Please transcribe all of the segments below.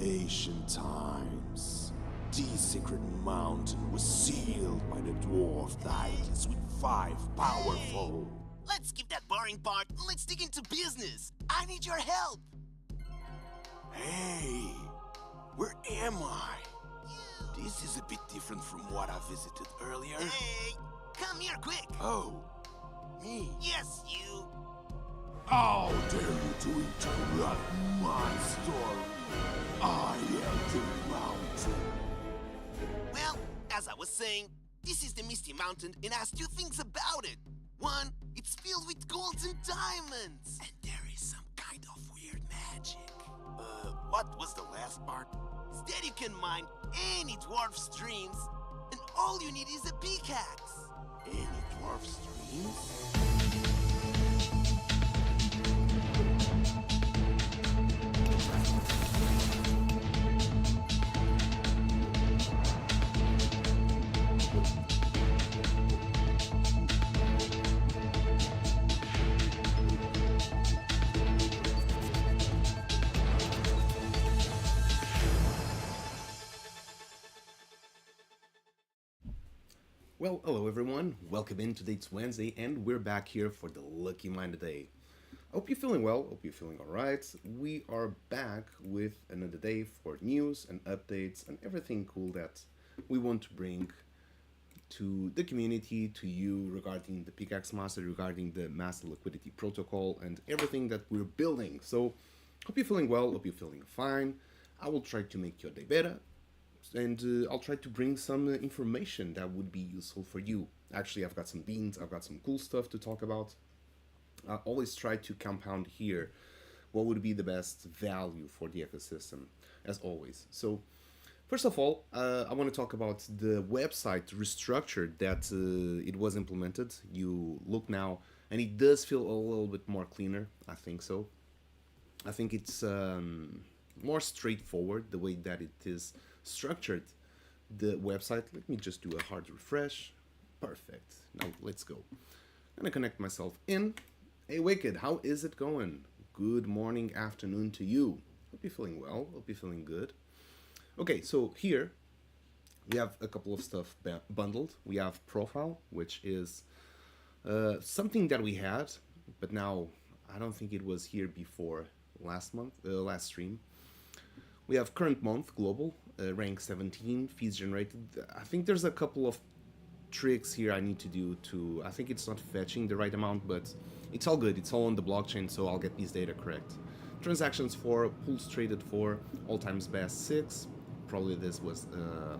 ancient times, the sacred mountain was sealed by the dwarf deities with 5 powerful. Let's skip that boring part and let's dig into business. I need your help. Hey, where am I? This is a bit different from what I visited earlier. Hey, come here quick. Oh, me? Yes, you. How dare you to interrupt my story? I am the mountain. Well, as I was saying, this is the Misty Mountain and has 2 things about it. One, it's filled with golds and diamonds. And there is some kind of weird magic. What was the last part? Instead you can mine any dwarf streams, and all you need is a pickaxe. Any dwarf streams? Well, hello everyone, welcome in. Today it's Wednesday and we're back here for the Lucky Mind Day. Hope you're feeling well, hope you're feeling alright. We are back with another day for news and updates and everything cool that we want to bring to the community, to you, regarding the Pickaxe Master, regarding the Master Liquidity Protocol and everything that we're building. So, hope you're feeling well, hope you're feeling fine. I will try to make your day better. And I'll try to bring some information that would be useful for you. Actually, I've got some beans, I've got some cool stuff to talk about. I always try to compound here what would be the best value for the ecosystem, as always. So, first of all, I want to talk about the website restructure that it was implemented. You look now, and it does feel a little bit more cleaner, I think so. I think it's more straightforward, the way that it is structured, the website. Let me just do a hard refresh. Perfect. Now let's go. I'm gonna connect myself in. Hey Wicked, how is it going? Good morning, afternoon to you. Hope you're feeling well, hope you're feeling good. Okay, so here we have a couple of stuff bundled. We have profile, which is something that we had, but now I don't think it was here before last stream. We have current month global, rank 17, fees generated. I think there's a couple of tricks here I need to do to, I think it's not fetching the right amount, but it's all good. It's all on the blockchain, so I'll get these data correct. Transactions 4, pools traded 4, all times best 6. Probably this was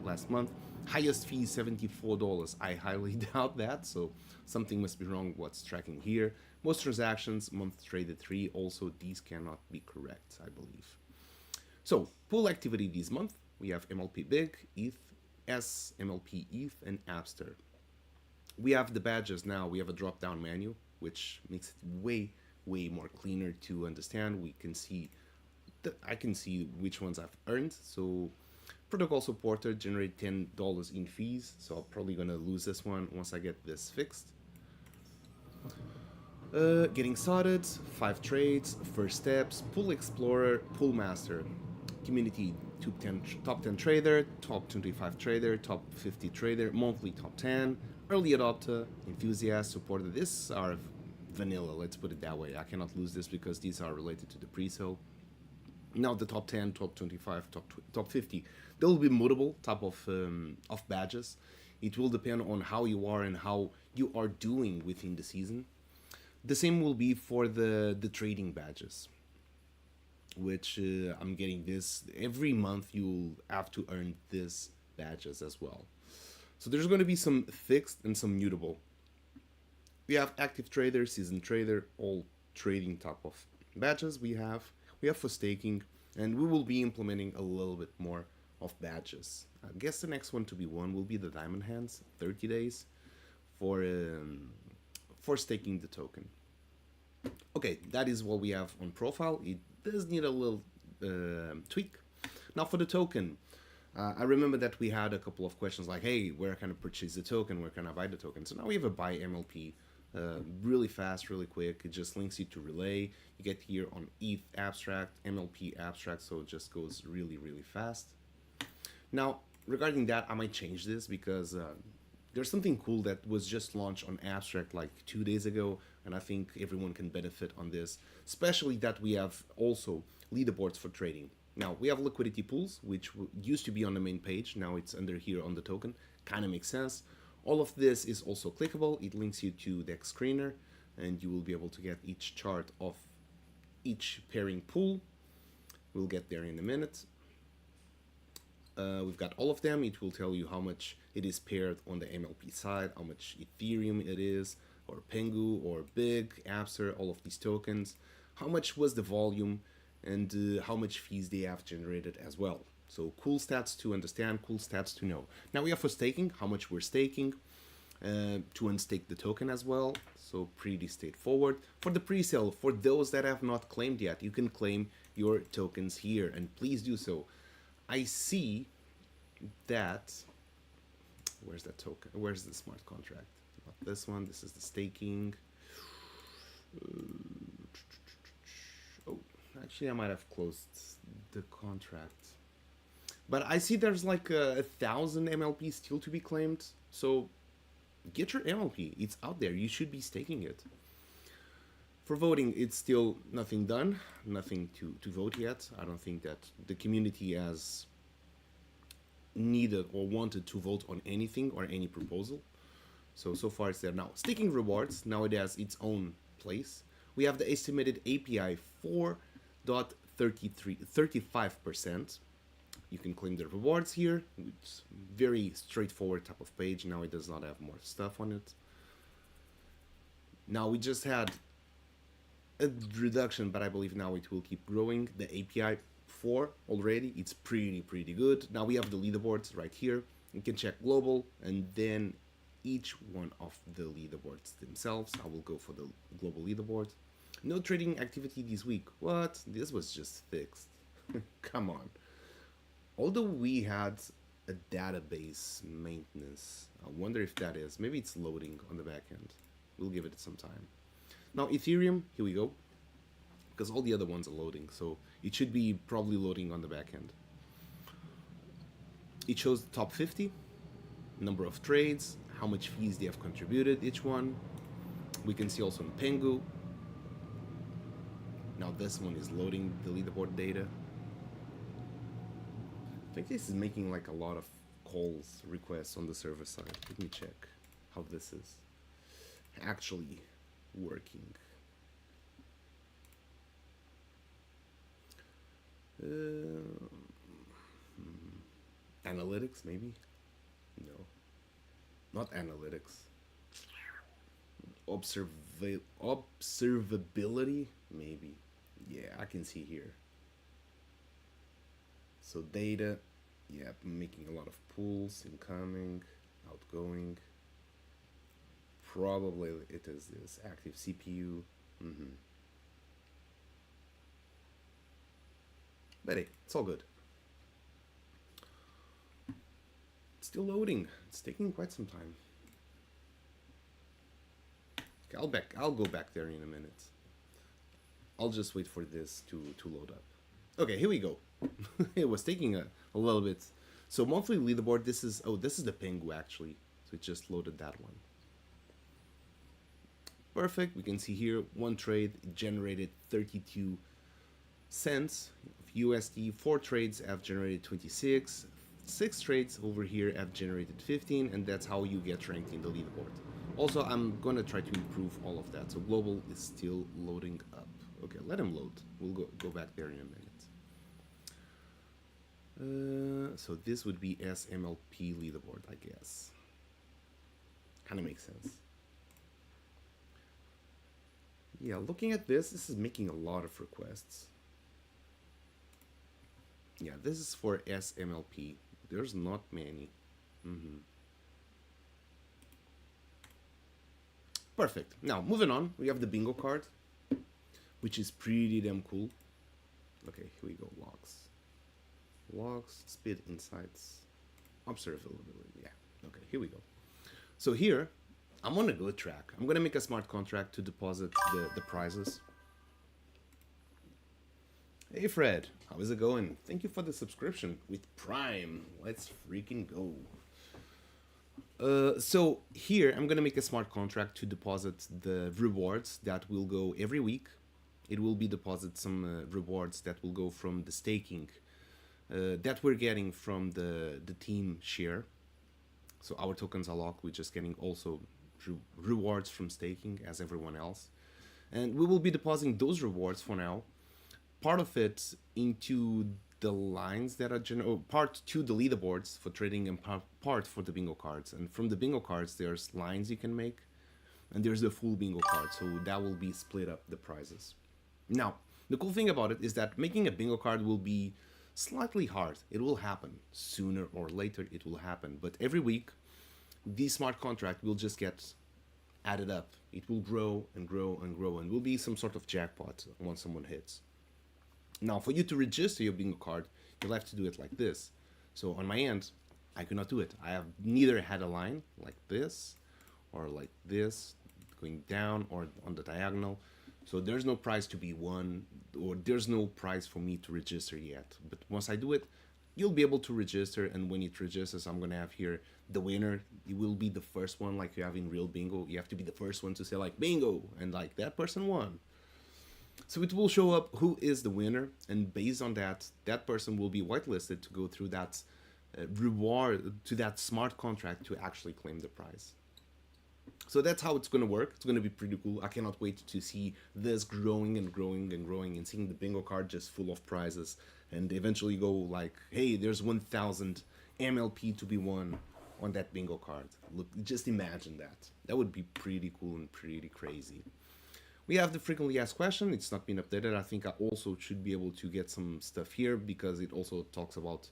last month. Highest fee $74. I highly doubt that, so something must be wrong what's tracking here. Most transactions, month traded 3. Also, these cannot be correct, I believe. So, pool activity this month, we have MLP Big, ETH, S, MLP ETH, and Appster. We have the badges now, we have a drop-down menu, which makes it way more cleaner to understand. We can see, I can see which ones I've earned. So, protocol supporter generated $10 in fees, so I'm probably gonna lose this one once I get this fixed. Getting started, 5 trades, first steps, pool explorer, pool master. Community top 10 trader, top 25 trader, top 50 trader, monthly top 10, early adopter, enthusiast, supporter. These are vanilla, let's put it that way. I cannot lose this because these are related to the pre-sale. Now the top 10, top 25, top 50, they will be mutable type of badges. It will depend on how you are and how you are doing within the season. The same will be for the trading badges, which I'm getting this every month. You'll have to earn this badges as well. So there's going to be some fixed and some mutable. We have active trader, seasoned trader, all trading type of badges. We have for staking, and we will be implementing a little bit more of badges. I guess the next one to be won will be the diamond hands, 30 days for staking the token. Okay, that is what we have on profile. It does need a little tweak. Now for the token, I remember that we had a couple of questions like, hey, where can I purchase the token? Where can I buy the token? So now we have a buy MLP Really fast, really quick. It just links you to Relay. You get here on ETH abstract, MLP abstract, so it just goes really, really fast. Now, regarding that, I might change this because there's something cool that was just launched on abstract like 2 days ago, and I think everyone can benefit on this, especially that we have also leaderboards for trading. Now, we have liquidity pools, which used to be on the main page. Now it's under here on the token. Kind of makes sense. All of this is also clickable. It links you to Dex Screener, and you will be able to get each chart of each pairing pool. We'll get there in a minute. We've got all of them. It will tell you how much it is paired on the MLP side, how much Ethereum it is, or Pengu, or Big, Abster, all of these tokens, how much was the volume, and how much fees they have generated as well. So cool stats to understand, cool stats to know. Now we have for staking, how much we're staking, to unstake the token as well. So pretty straightforward. For the pre-sale, for those that have not claimed yet, you can claim your tokens here, and please do so. I see that, where's that token? Where's the smart contract? Not this one, this is the staking. Oh, actually I might have closed the contract. But I see there's like 1,000 MLP still to be claimed. So get your MLP, it's out there, you should be staking it. For voting, it's still nothing done, nothing to vote yet. I don't think that the community has needed or wanted to vote on anything or any proposal. So far it's there. Now, staking rewards, now it has its own place. We have the estimated API 4.35%. You can claim the rewards here. It's very straightforward type of page. Now it does not have more stuff on it. Now we just had a reduction, but I believe now it will keep growing. The API 4 already, it's pretty good. Now we have the leaderboards right here. You can check global and then each one of the leaderboards themselves. I will go for the global leaderboard. No trading activity this week. What? This was just fixed. Come on. Although we had a database maintenance, I wonder if that is. Maybe it's loading on the back end. We'll give it some time. Now Ethereum, here we go. Because all the other ones are loading, so it should be probably loading on the back end. It shows the top 50, number of trades, how much fees they have contributed, each one. We can see also in Pengu. Now this one is loading the leaderboard data. I think this is making like a lot of calls, requests on the server side. Let me check how this is actually working. Analytics, maybe? No. Not analytics. Observability? Maybe. Yeah, I can see here. So data, yeah, making a lot of pulls, incoming, outgoing. Probably it is this active CPU. But hey, it's all good. It's still loading. It's taking quite some time. Okay, I'll go back there in a minute. I'll just wait for this to load up. Okay, here we go. It was taking a little bit. So monthly leaderboard, this is the Pengu actually. So it just loaded that one. Perfect. We can see here one trade generated 32 cents of USD. 4 trades have generated 26. 6 trades over here have generated 15, and that's how you get ranked in the leaderboard. Also, I'm gonna try to improve all of that. So global is still loading up. Okay, let him load. We'll go back there in a minute. So this would be SMLP leaderboard, I guess. Kind of makes sense. Yeah, looking at this is making a lot of requests. Yeah, this is for SMLP. There's not many. Perfect. Now, moving on, we have the bingo card, which is pretty damn cool. Okay, here we go. Logs, speed, insights, observability. Yeah, okay, here we go. So here, I'm on a good track. I'm gonna make a smart contract to deposit the prizes. Hey Fred, how is it going? Thank you for the subscription with Prime. Let's freaking go. So here I'm gonna make a smart contract to deposit the rewards that will go every week. It will be deposit some rewards that will go from the staking that we're getting from the team share. So our tokens are locked. We're just getting also rewards from staking as everyone else, and we will be depositing those rewards for now. Part of it into the lines that are part to the leaderboards for trading and part for the bingo cards. And from the bingo cards, there's lines you can make, and there's the full bingo card. So that will be split up the prizes. Now, the cool thing about it is that making a bingo card will be slightly hard. It will happen sooner or later. It will happen, but every week, the smart contract will just get added up. It will grow and grow and grow, and will be some sort of jackpot once someone hits. Now, for you to register your bingo card, you'll have to do it like this. So on my end, I cannot do it. I have neither had a line like this or like this, going down or on the diagonal. So there's no prize to be won, or there's no prize for me to register yet. But once I do it, you'll be able to register, and when it registers, I'm gonna have here the winner. It will be the first one, like you have in real bingo. You have to be the first one to say like bingo, and like that person won. So it will show up who is the winner, and based on that, that person will be whitelisted to go through that reward, to that smart contract to actually claim the prize. So that's how it's going to work. It's going to be pretty cool. I cannot wait to see this growing and growing and growing, and seeing the bingo card just full of prizes, and eventually go like, hey, there's 1,000 MLP to be won on that bingo card. Look, just imagine that. That would be pretty cool and pretty crazy. We have the frequently asked question. It's not been updated. I think I also should be able to get some stuff here, because it also talks about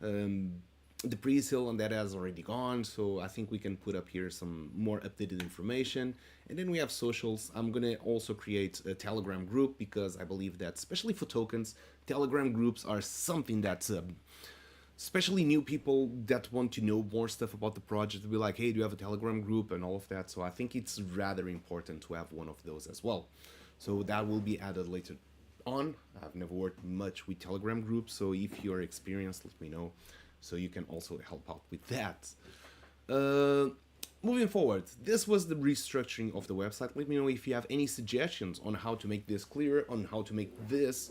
the pre-sale, and that has already gone. So I think we can put up here some more updated information. And then we have socials. I'm gonna also create a Telegram group, because I believe that, especially for tokens, Telegram groups are something that's especially new people that want to know more stuff about the project, be like, hey, do you have a Telegram group and all of that. So I think it's rather important to have one of those as well. So that will be added later on. I've never worked much with Telegram groups, so if you're experienced, let me know, so you can also help out with that. Moving forward, this was the restructuring of the website. Let me know if you have any suggestions on how to make this clearer, on how to make this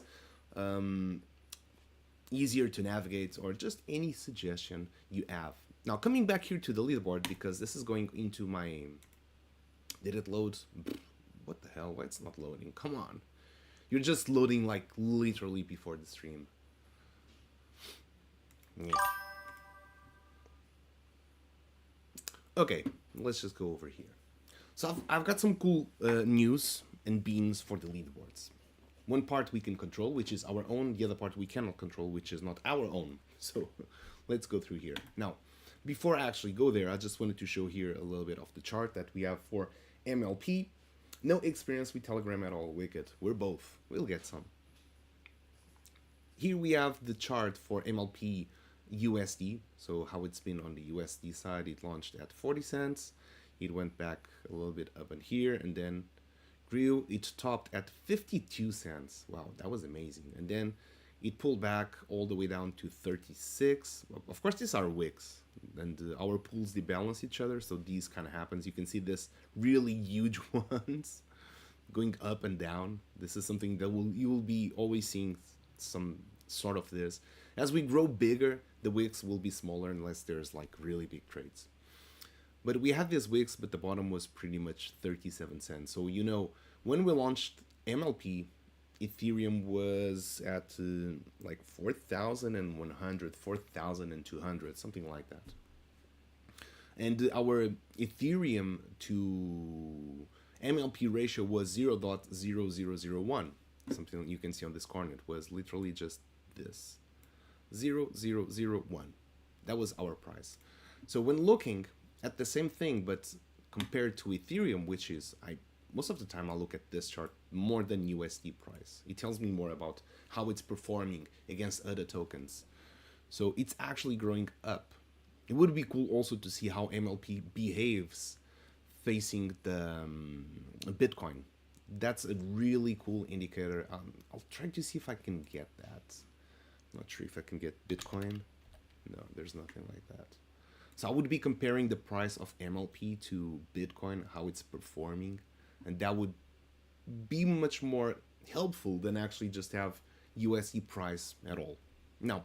easier to navigate, or just any suggestion you have. Now, coming back here to the leaderboard, because this is going into my... Did it load? What the hell? Why it's not loading? Come on. You're just loading like literally before the stream. Yeah. Okay, let's just go over here. So I've got some cool news and beans for the leaderboards. One part we can control, which is our own. The other part we cannot control, which is not our own. So let's go through here. Now, before I actually go there, I just wanted to show here a little bit of the chart that we have for MLP. No experience with Telegram at all, Wicked. We're both. We'll get some. Here we have the chart for MLP USD. So how it's been on the USD side. It launched at 40 cents. It went back a little bit up in here, and then grew. It topped at 52 cents. Wow, that was amazing. And then it pulled back all the way down to 36. Of course, these are wicks, and our pools, they balance each other, so these kind of happens. You can see this really huge ones going up and down. This is something that you will be always seeing some sort of this. As we grow bigger, the wicks will be smaller unless there's like really big trades. But we had these wicks, but the bottom was pretty much 37 cents. So, you know, when we launched MLP, Ethereum was at like 4,100, 4,200, something like that. And our Ethereum to MLP ratio was 0.0001. Something you can see on this corner. It was literally just this. 0.001. That was our price. So when looking at the same thing, but compared to Ethereum, which is, most of the time I look at this chart more than USD price. It tells me more about how it's performing against other tokens. So it's actually growing up. It would be cool also to see how MLP behaves facing the Bitcoin. That's a really cool indicator. I'll try to see if I can get that. Not sure if I can get Bitcoin. No, there's nothing like that. So I would be comparing the price of MLP to Bitcoin, how it's performing, and that would be much more helpful than actually just have USD price at all. Now,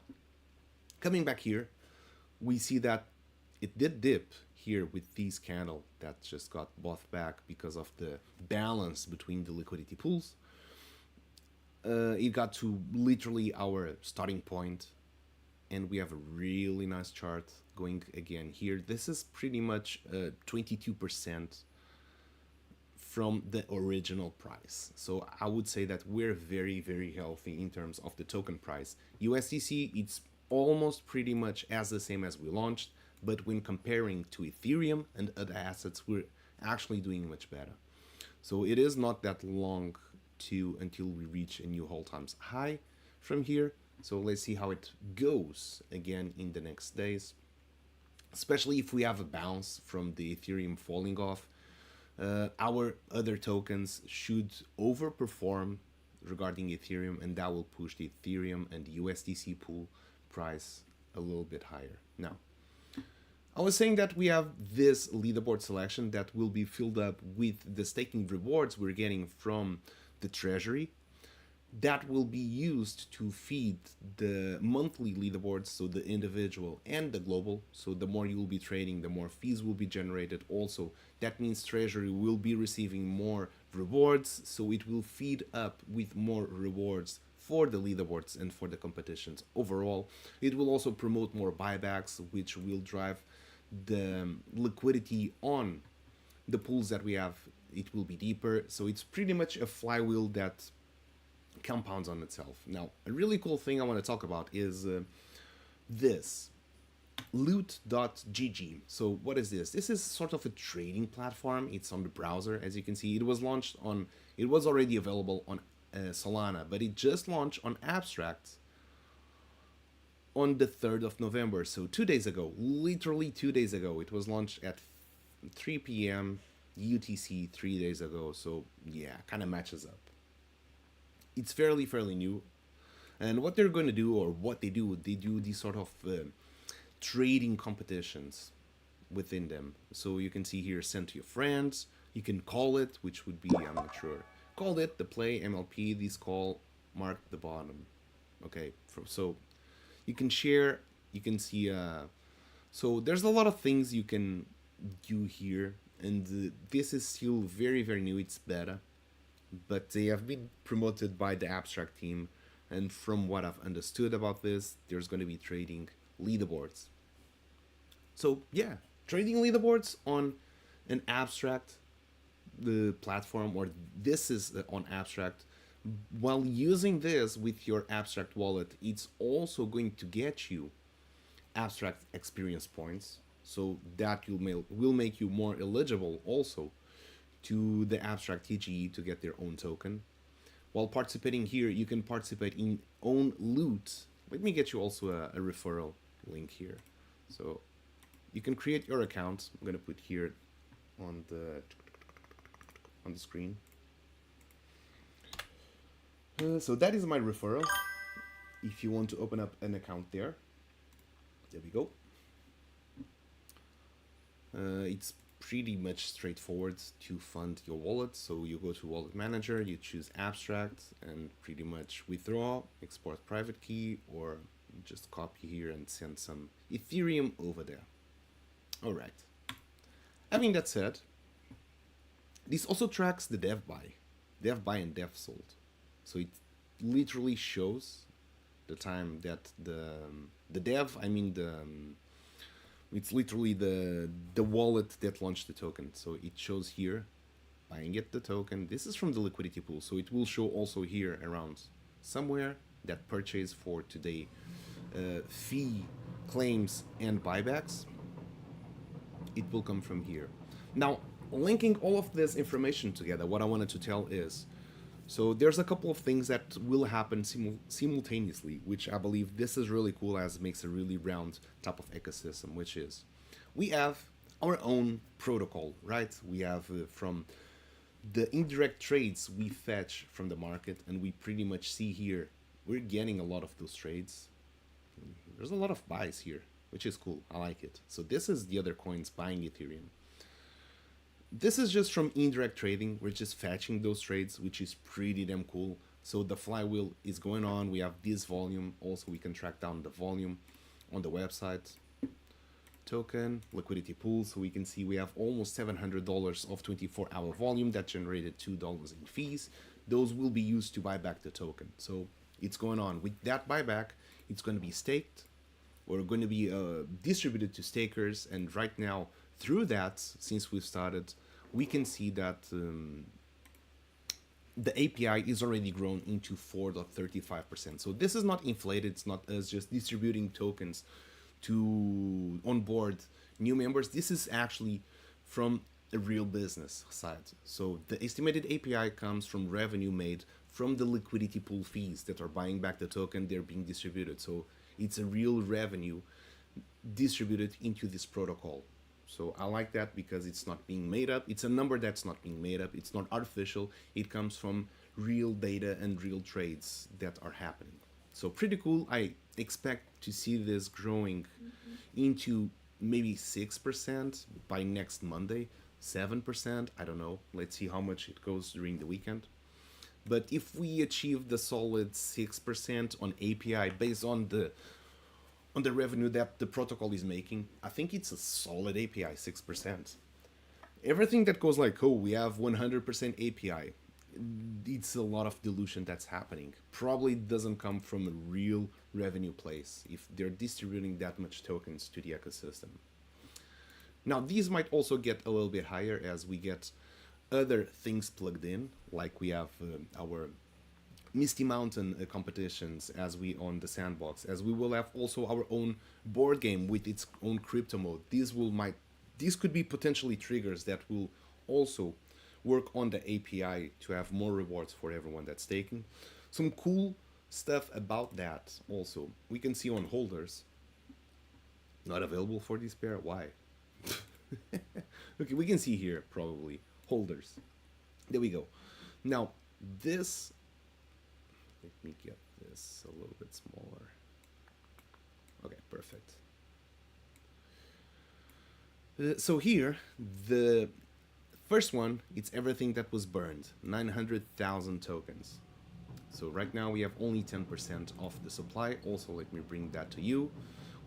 coming back here, we see that it did dip here with this candle that just got bought back because of the balance between the liquidity pools. It got to literally our starting point, and we have a really nice chart going again here. This is pretty much 22% from the original price. So I would say that we're very, very healthy in terms of the token price. USDC, it's almost pretty much as the same as we launched, but when comparing to Ethereum and other assets, we're actually doing much better. So it is not that long until we reach a new all-time high from here. So let's see how it goes again in the next days, especially if we have a bounce from the Ethereum falling off. Our other tokens should overperform regarding Ethereum, and that will push the Ethereum and the USDC pool price a little bit higher. Now, I was saying that we have this leaderboard selection that will be filled up with the staking rewards we're getting from the treasury. That will be used to feed the monthly leaderboards, so the individual and the global. So the more you will be trading, the more fees will be generated. Also, that means treasury will be receiving more rewards, so it will feed up with more rewards for the leaderboards and for the competitions overall. It will also promote more buybacks, which will drive the liquidity on the pools that we have. It will be deeper, so it's pretty much a flywheel that compounds on itself. Now, a really cool thing I want to talk about is this loot.gg. So what is this? This is sort of a trading platform. It's on the browser, as you can see. It was already available on Solana, but it just launched on Abstract on the 3rd of November. So 2 days ago, literally 2 days ago, it was launched at 3 p.m. UTC 3 days ago. So yeah, kind of matches up. It's fairly new, and what they're going to do, or what they do these sort of trading competitions within them. So you can see here, send to your friends. You can call it, which would be, I'm not sure, call it the play MLP. This call mark the bottom. Okay, so you can share. You can see. So there's a lot of things you can do here, and this is still very new. It's beta, but they have been promoted by the Abstract team, and from what I've understood about this, there's going to be trading leaderboards. So yeah, trading leaderboards on an Abstract the platform, or this is on Abstract. While using this with your Abstract wallet, it's also going to get you Abstract experience points, so that will make you more eligible also to the Abstract TGE to get their own token. While participating here, you can participate in own loot. Let me get you also a referral link here. So you can create your account. I'm going to put here on the screen. So that is my referral. If you want to open up an account there we go. It's pretty much straightforward to fund your wallet. So you go to Wallet Manager, you choose Abstract, and pretty much withdraw, export private key, or just copy here and send some Ethereum over there. All right. Having that said, this also tracks the dev buy and dev sold. So it literally shows the time that the dev, I mean it's literally the wallet that launched the token. So it shows here, buying it the token. This is from the liquidity pool, so it will show also here around somewhere that purchase for today, fee, claims, and buybacks. It will come from here. Now, linking all of this information together, what I wanted to tell is, so there's a couple of things that will happen simultaneously, which I believe this is really cool, as it makes a really round type of ecosystem, which is, we have our own protocol, right? We have from the indirect trades we fetch from the market, and we pretty much see here we're getting a lot of those trades. There's a lot of buys here, which is cool. I like it. So this is the other coins buying Ethereum. This is just from indirect trading. We're just fetching those trades, which is pretty damn cool. So the flywheel is going on. We have this volume. Also, we can track down the volume on the website. Token, liquidity pool. So we can see we have almost $700 of 24-hour volume that generated $2 in fees. Those will be used to buy back the token. So it's going on. With that buyback, it's going to be staked. We're going to be distributed to stakers. And right now, through that, since we've started, we can see that the API is already grown into 4.35%. So this is not inflated. It's not us just distributing tokens to onboard new members. This is actually from a real business side. So the estimated API comes from revenue made from the liquidity pool fees that are buying back the token. They're being distributed. So it's a real revenue distributed into this protocol. So I like that because it's not being made up. It's a number that's not being made up. It's not artificial. It comes from real data and real trades that are happening. So pretty cool. I expect to see this growing into maybe 6% by next Monday, 7%. I don't know. Let's see how much it goes during the weekend. But if we achieve the solid 6% on API based on the revenue that the protocol is making, I think it's a solid API, 6%. Everything that goes like, oh, we have 100% API, it's a lot of dilution that's happening. Probably doesn't come from a real revenue place if they're distributing that much tokens to the ecosystem. Now, these might also get a little bit higher as we get other things plugged in, like we have our Misty Mountain competitions as we on the sandbox, as we will have also our own board game with its own crypto mode. These could be potentially triggers that will also work on the API to have more rewards for everyone that's taking. Some cool stuff about that also. We can see on holders, not available for this pair. Why? Okay, we can see here probably holders. There we go. Now this, let me get this a little bit smaller. Okay, perfect. So here, the first one, it's everything that was burned, 900,000 tokens. So right now we have only 10% of the supply. Also, let me bring that to you.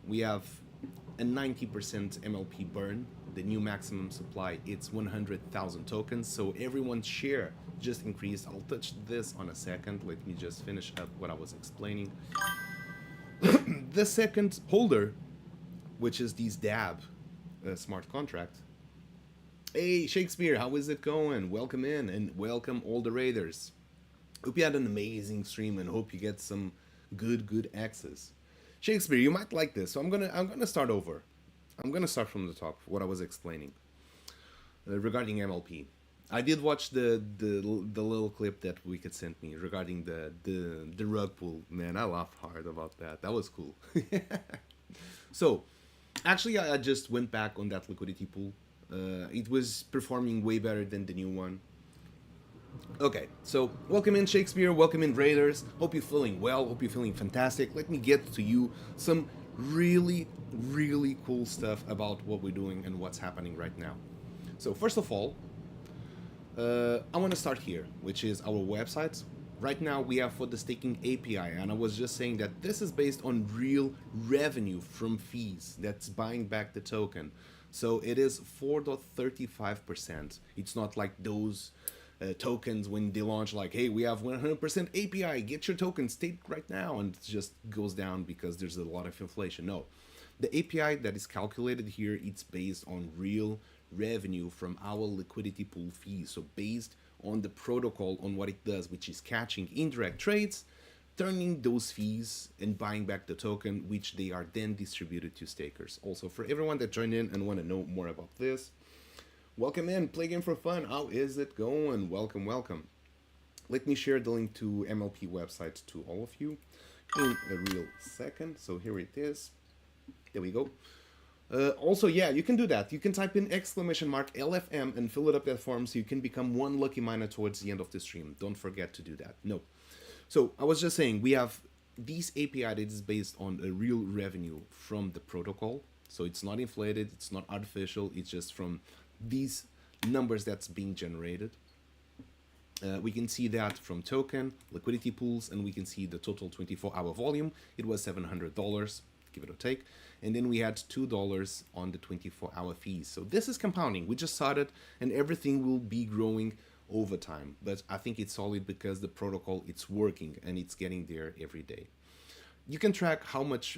We have a 90% MLP burn. The new maximum supply, it's 100,000 tokens. So everyone's share just increased. I'll touch this on a second. Let me just finish up what I was explaining. The second holder, which is these DAB smart contract. Hey, Shakespeare, how is it going? Welcome in and welcome all the raiders. Hope you had an amazing stream and hope you get some good access. Shakespeare, you might like this, so I'm gonna start over. I'm gonna start from the top. What I was explaining regarding MLP. I did watch the little clip that Wicked sent me regarding the rug pull. Man, I laughed hard about that. That was cool. So, actually, I just went back on that liquidity pool. It was performing way better than the new one. Okay, so welcome in Shakespeare, welcome in Raiders. Hope you're feeling well, hope you're feeling fantastic. Let me get to you some really cool stuff about what we're doing and what's happening right now. So first of all, I want to start here, which is our website. Right now we have for the staking API, and I was just saying that this is based on real revenue from fees that's buying back the token. So it is 4.35%. It's not like those tokens when they launch like, hey, we have 100% API, get your token staked right now, and it just goes down because there's a lot of inflation. No, the API that is calculated here, it's based on real revenue from our liquidity pool fees. So based on the protocol, on what it does, which is catching indirect trades, turning those fees and buying back the token, which they are then distributed to stakers. Also, for everyone that joined in and want to know more about this, welcome in, play game for fun. How is it going? Welcome. Let me share the link to MLP website to all of you in a real second. So here it is. There we go. Also, yeah, you can do that. You can type in exclamation mark LFM and fill it up that form so you can become one lucky miner towards the end of the stream. Don't forget to do that. No. So I was just saying, we have these API that is based on a real revenue from the protocol. So it's not inflated, it's not artificial, it's just from these numbers that's being generated. We can see that from token, liquidity pools, and we can see the total 24-hour volume. It was $700, give it or take. And then we had $2 on the 24-hour fees. So this is compounding. We just started, and everything will be growing over time. But I think it's solid because the protocol, it's working, and it's getting there every day. You can track how much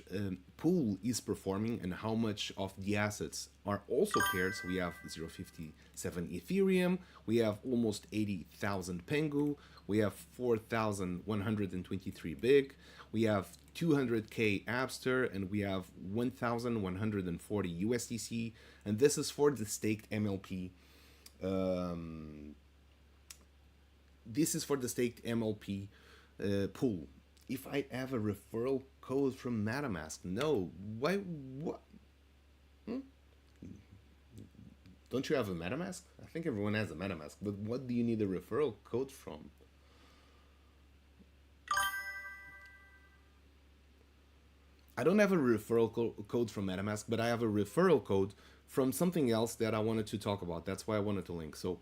pool is performing and how much of the assets are also paired. So we have 0.57 Ethereum, we have almost 80,000 Pengu, we have 4,123 Big, we have 200k Abster, and we have 1,140 USDC, and this is for the staked MLP. This is for the staked MLP pool. If I have a referral code from MetaMask, no. Why? What? Don't you have a MetaMask? I think everyone has a MetaMask, but what do you need a referral code from? I don't have a referral code from MetaMask, but I have a referral code from something else that I wanted to talk about. That's why I wanted to link. So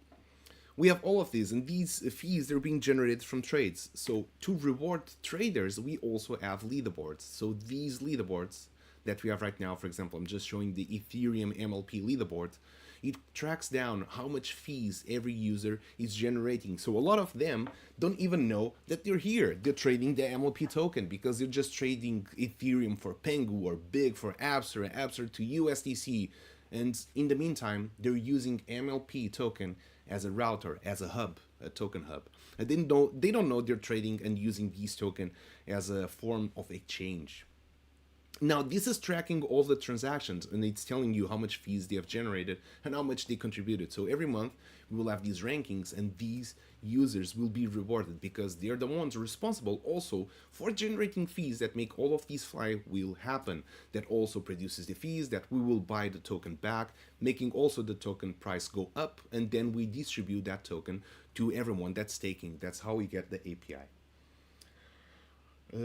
we have all of these, and these fees, they're being generated from trades. So to reward traders, we also have leaderboards. So these leaderboards that we have right now, for example, I'm just showing the Ethereum MLP leaderboard. It tracks down how much fees every user is generating. So a lot of them don't even know that they're here. They're trading the MLP token because they're just trading Ethereum for Pengu or Big for Abster, Abster to USDC. And in the meantime, they're using MLP token as a router, as a hub, a token hub. And they don't know they're trading and using these token as a form of exchange. Now, this is tracking all the transactions, and it's telling you how much fees they have generated and how much they contributed. So every month, we will have these rankings, and these users will be rewarded because they're the ones responsible also for generating fees that make all of these flywheel happen, that also produces the fees that we will buy the token back, making also the token price go up, and then we distribute that token to everyone that's staking. That's how we get the API.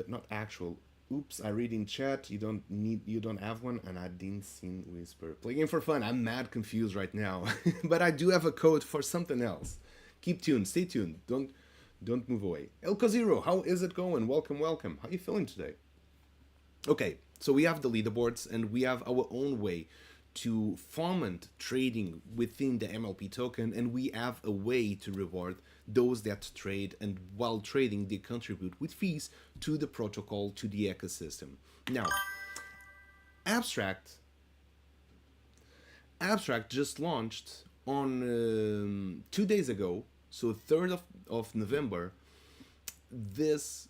Not actual. Oops, I read in chat, you don't have one, and I didn't see Whisper. Playing for fun, I'm mad confused right now. But I do have a code for something else. Keep tuned, stay tuned, don't move away. Elko Zero, how is it going? Welcome, welcome. How are you feeling today? Okay, so we have the leaderboards, and we have our own way to foment trading within the MLP token, and we have a way to reward those that trade, and while trading they contribute with fees to the protocol, to the ecosystem. Now, Abstract just launched on 2 days ago, so 3rd of November, this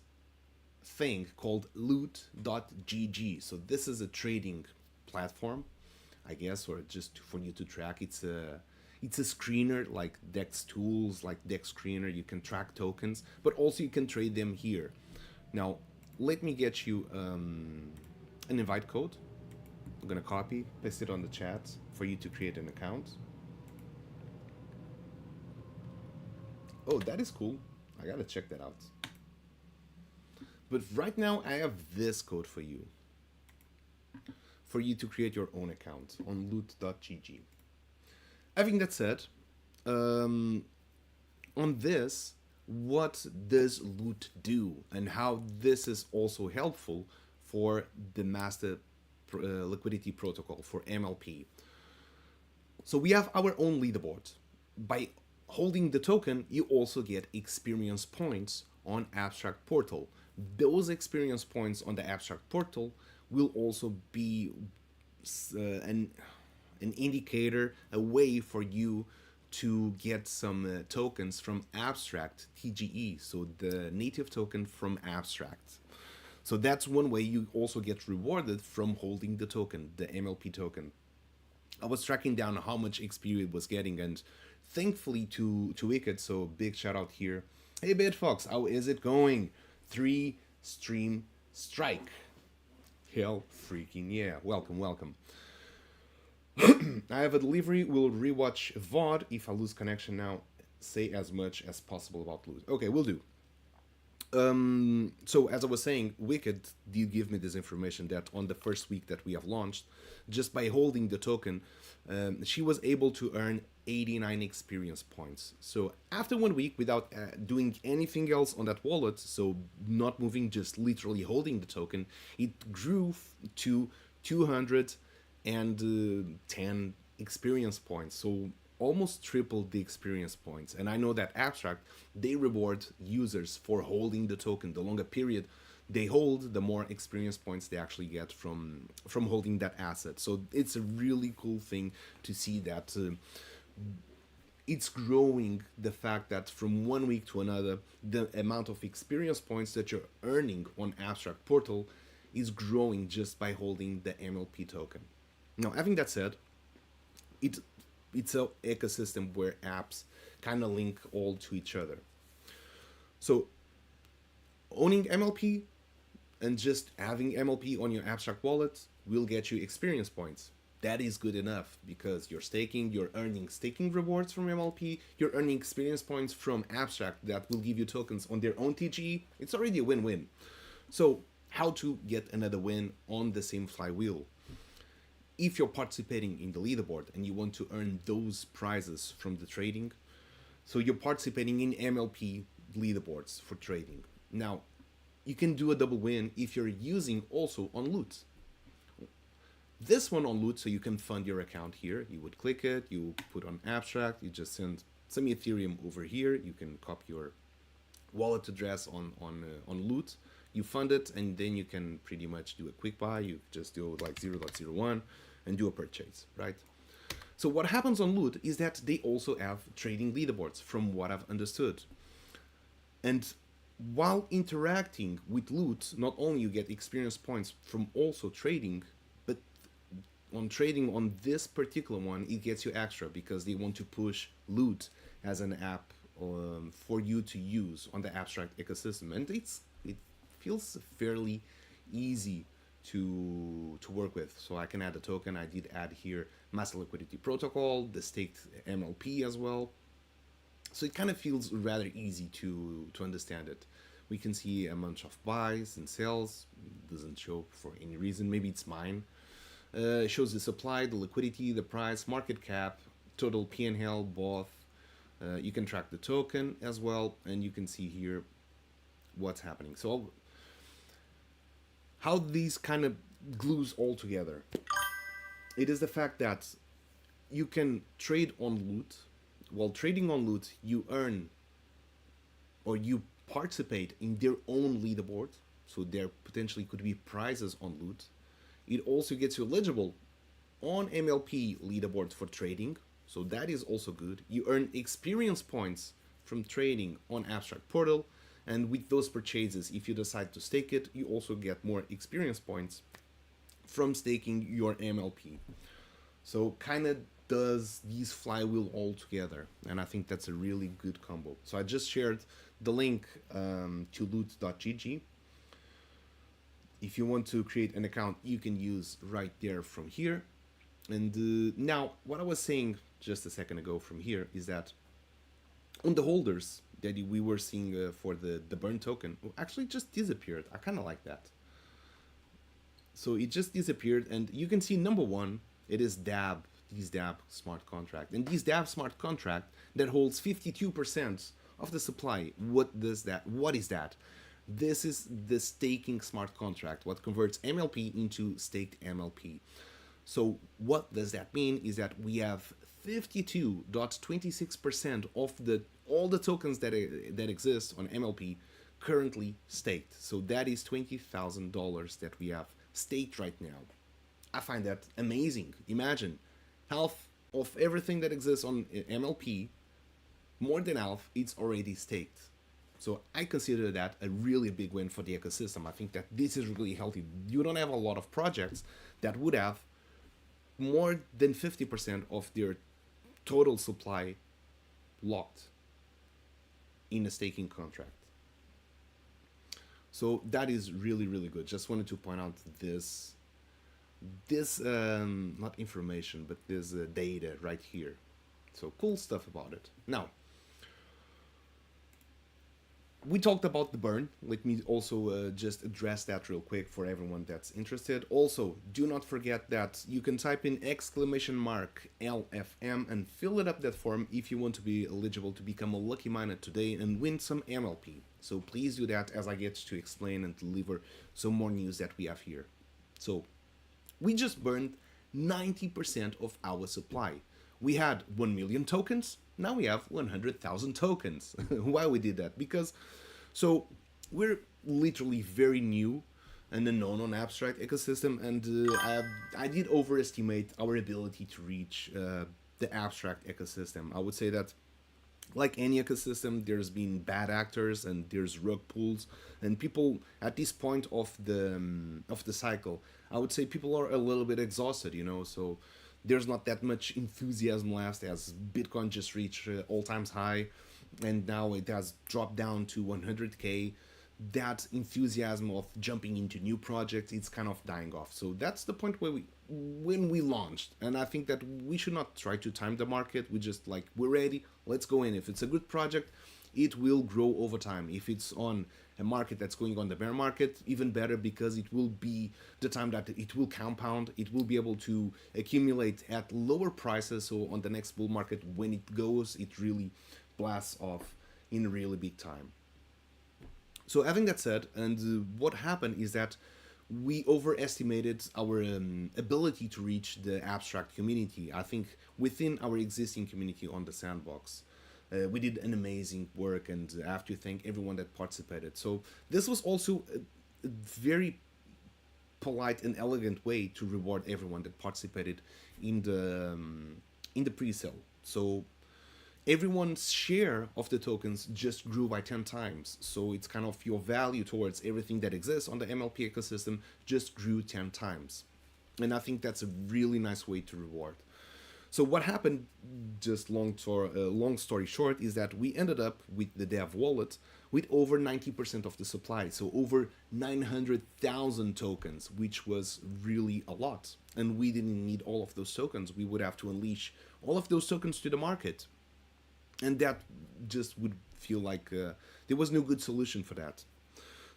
thing called loot.gg. So this is a trading platform, I guess, or just for you to track. It's a screener like Dex Tools, like Dex Screener. You can track tokens, but also you can trade them here. Now, let me get you an invite code. I'm gonna copy, paste it on the chat for you to create an account. Oh, that is cool. I gotta check that out. But right now, I have this code for you to create your own account on loot.gg. Having that said, on this, what does Loot do, and how this is also helpful for the master liquidity protocol, for MLP. So we have our own leaderboard. By holding the token, you also get experience points on Abstract Portal. Those experience points on the Abstract Portal will also be an indicator, a way for you to get some tokens from Abstract TGE, so the native token from Abstract. So that's one way you also get rewarded from holding the token, the MLP token. I was tracking down how much XP it was getting, and thankfully to Wicked, so big shout out here. Hey Bedfox, how is it going? 3 stream strike. Hell freaking yeah. Welcome, welcome. I have a delivery. We'll rewatch VOD. If I lose connection now, say as much as possible about lose. Okay, we'll do. So as I was saying, Wicked did give me this information that on the first week that we have launched, just by holding the token, she was able to earn 89 experience points. So after 1 week, without doing anything else on that wallet, so not moving, just literally holding the token, it grew to 210 experience points. So almost tripled the experience points. And I know that Abstract, they reward users for holding the token. The longer period they hold, the more experience points they actually get from holding that asset. So it's a really cool thing to see that it's growing, the fact that from 1 week to another, the amount of experience points that you're earning on Abstract Portal is growing just by holding the MLP token. Now, having that said, it's an ecosystem where apps kind of link all to each other. So owning MLP and just having MLP on your Abstract wallet will get you experience points. That is good enough because you're staking, you're earning staking rewards from MLP, you're earning experience points from Abstract that will give you tokens on their own TGE. It's already a win-win. So how to get another win on the same flywheel? If you're participating in the leaderboard and you want to earn those prizes from the trading, so you're participating in MLP leaderboards for trading. Now, you can do a double win if you're using also on Loot. This one on Loot, so you can fund your account here. You would click it, you put on Abstract, you just send some Ethereum over here. You can copy your wallet address on Loot. You fund it, and then you can pretty much do a quick buy. You just do like 0.01 and do a purchase, right? So what happens on Loot is that they also have trading leaderboards, from what I've understood. And while interacting with Loot, not only you get experience points from also trading, but on trading on this particular one, it gets you extra because they want to push Loot as an app for you to use on the Abstract ecosystem. And it feels fairly easy to work with. So I can add a token. I did add here Master Liquidity Protocol, the staked MLP as well. So it kind of feels rather easy to understand it. We can see a bunch of buys and sells. It doesn't show for any reason. Maybe it's mine. It shows the supply, the liquidity, the price, market cap, total P&L, both. You can track the token as well, and you can see here what's happening. So how these kind of glues all together? It is the fact that you can trade on Loot. While trading on Loot, you earn or you participate in their own leaderboard. So there potentially could be prizes on Loot. It also gets you eligible on MLP leaderboards for trading. So that is also good. You earn experience points from trading on Abstract Portal. And with those purchases, if you decide to stake it, you also get more experience points from staking your MLP. So kind of does these flywheel all together. And I think that's a really good combo. So I just shared the link to loot.gg. If you want to create an account, you can use right there from here. And now, what I was saying just a second ago from here is that on the holders that we were seeing for the burn token, actually just disappeared. I kind of like that. So it just disappeared, and you can see number one, it is DAB, this DAB smart contract. And this DAB smart contract that holds 52% of the supply. What is that? This is the staking smart contract, what converts MLP into staked MLP. So what does that mean is that we have 52.26% of all the tokens that exist on MLP currently staked. So that is $20,000 that we have staked right now. I find that amazing. Imagine half of everything that exists on MLP, more than half, it's already staked. So I consider that a really big win for the ecosystem. I think that this is really healthy. You don't have a lot of projects that would have more than 50% of their total supply locked in a staking contract. So that is really, really good. Just wanted to point out this this not information, but this data right here. So cool stuff about it. Now, we talked about the burn. Let me also just address that real quick for everyone that's interested. Also, do not forget that you can type in exclamation mark LFM and fill it up that form if you want to be eligible to become a lucky miner today and win some MLP. So please do that as I get to explain and deliver some more news that we have here. So we just burned 90% of our supply. We had 1 million tokens, now we have 100,000 tokens. Why we did that? Because, so, we're literally very new and unknown on abstract ecosystem, and I did overestimate our ability to reach the abstract ecosystem. I would say that, like any ecosystem, there's been bad actors and there's rug pulls, and people at this point of the cycle, I would say people are a little bit exhausted, you know. So there's not that much enthusiasm left, as Bitcoin just reached all times high, and now it has dropped down to 100k. That enthusiasm of jumping into new projects, it's kind of dying off. So that's the point where when we launched, and I think that we should not try to time the market. We just like, we're ready, let's go in. If it's a good project, it will grow over time. If it's on a market that's going on the bear market, even better, because it will be the time that it will compound. It will be able to accumulate at lower prices. So on the next bull market, when it goes, it really blasts off in really big time. So having that said, and what happened is that we overestimated our ability to reach the abstract community. I think within our existing community on the sandbox, we did an amazing work, and I have to thank everyone that participated. So this was also a very polite and elegant way to reward everyone that participated in the pre-sale. So everyone's share of the tokens just grew by 10 times. So it's kind of your value towards everything that exists on the MLP ecosystem just grew 10 times. And I think that's a really nice way to reward. So what happened, just long story short, is that we ended up with the dev wallet with over 90% of the supply. So over 900,000 tokens, which was really a lot. And we didn't need all of those tokens. We would have to unleash all of those tokens to the market. And that just would feel like there was no good solution for that.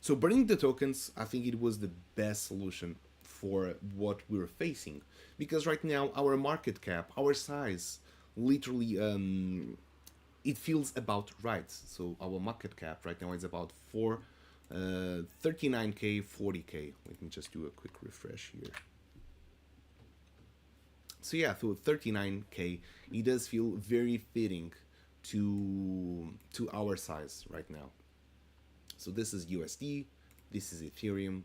So burning the tokens, I think it was the best solution for what we were facing. Because right now, our market cap, our size, literally, it feels about right. So our market cap right now is about 39k, 40k. Let me just do a quick refresh here. So yeah, so 39k, it does feel very fitting to our size right now. So this is USD, this is Ethereum,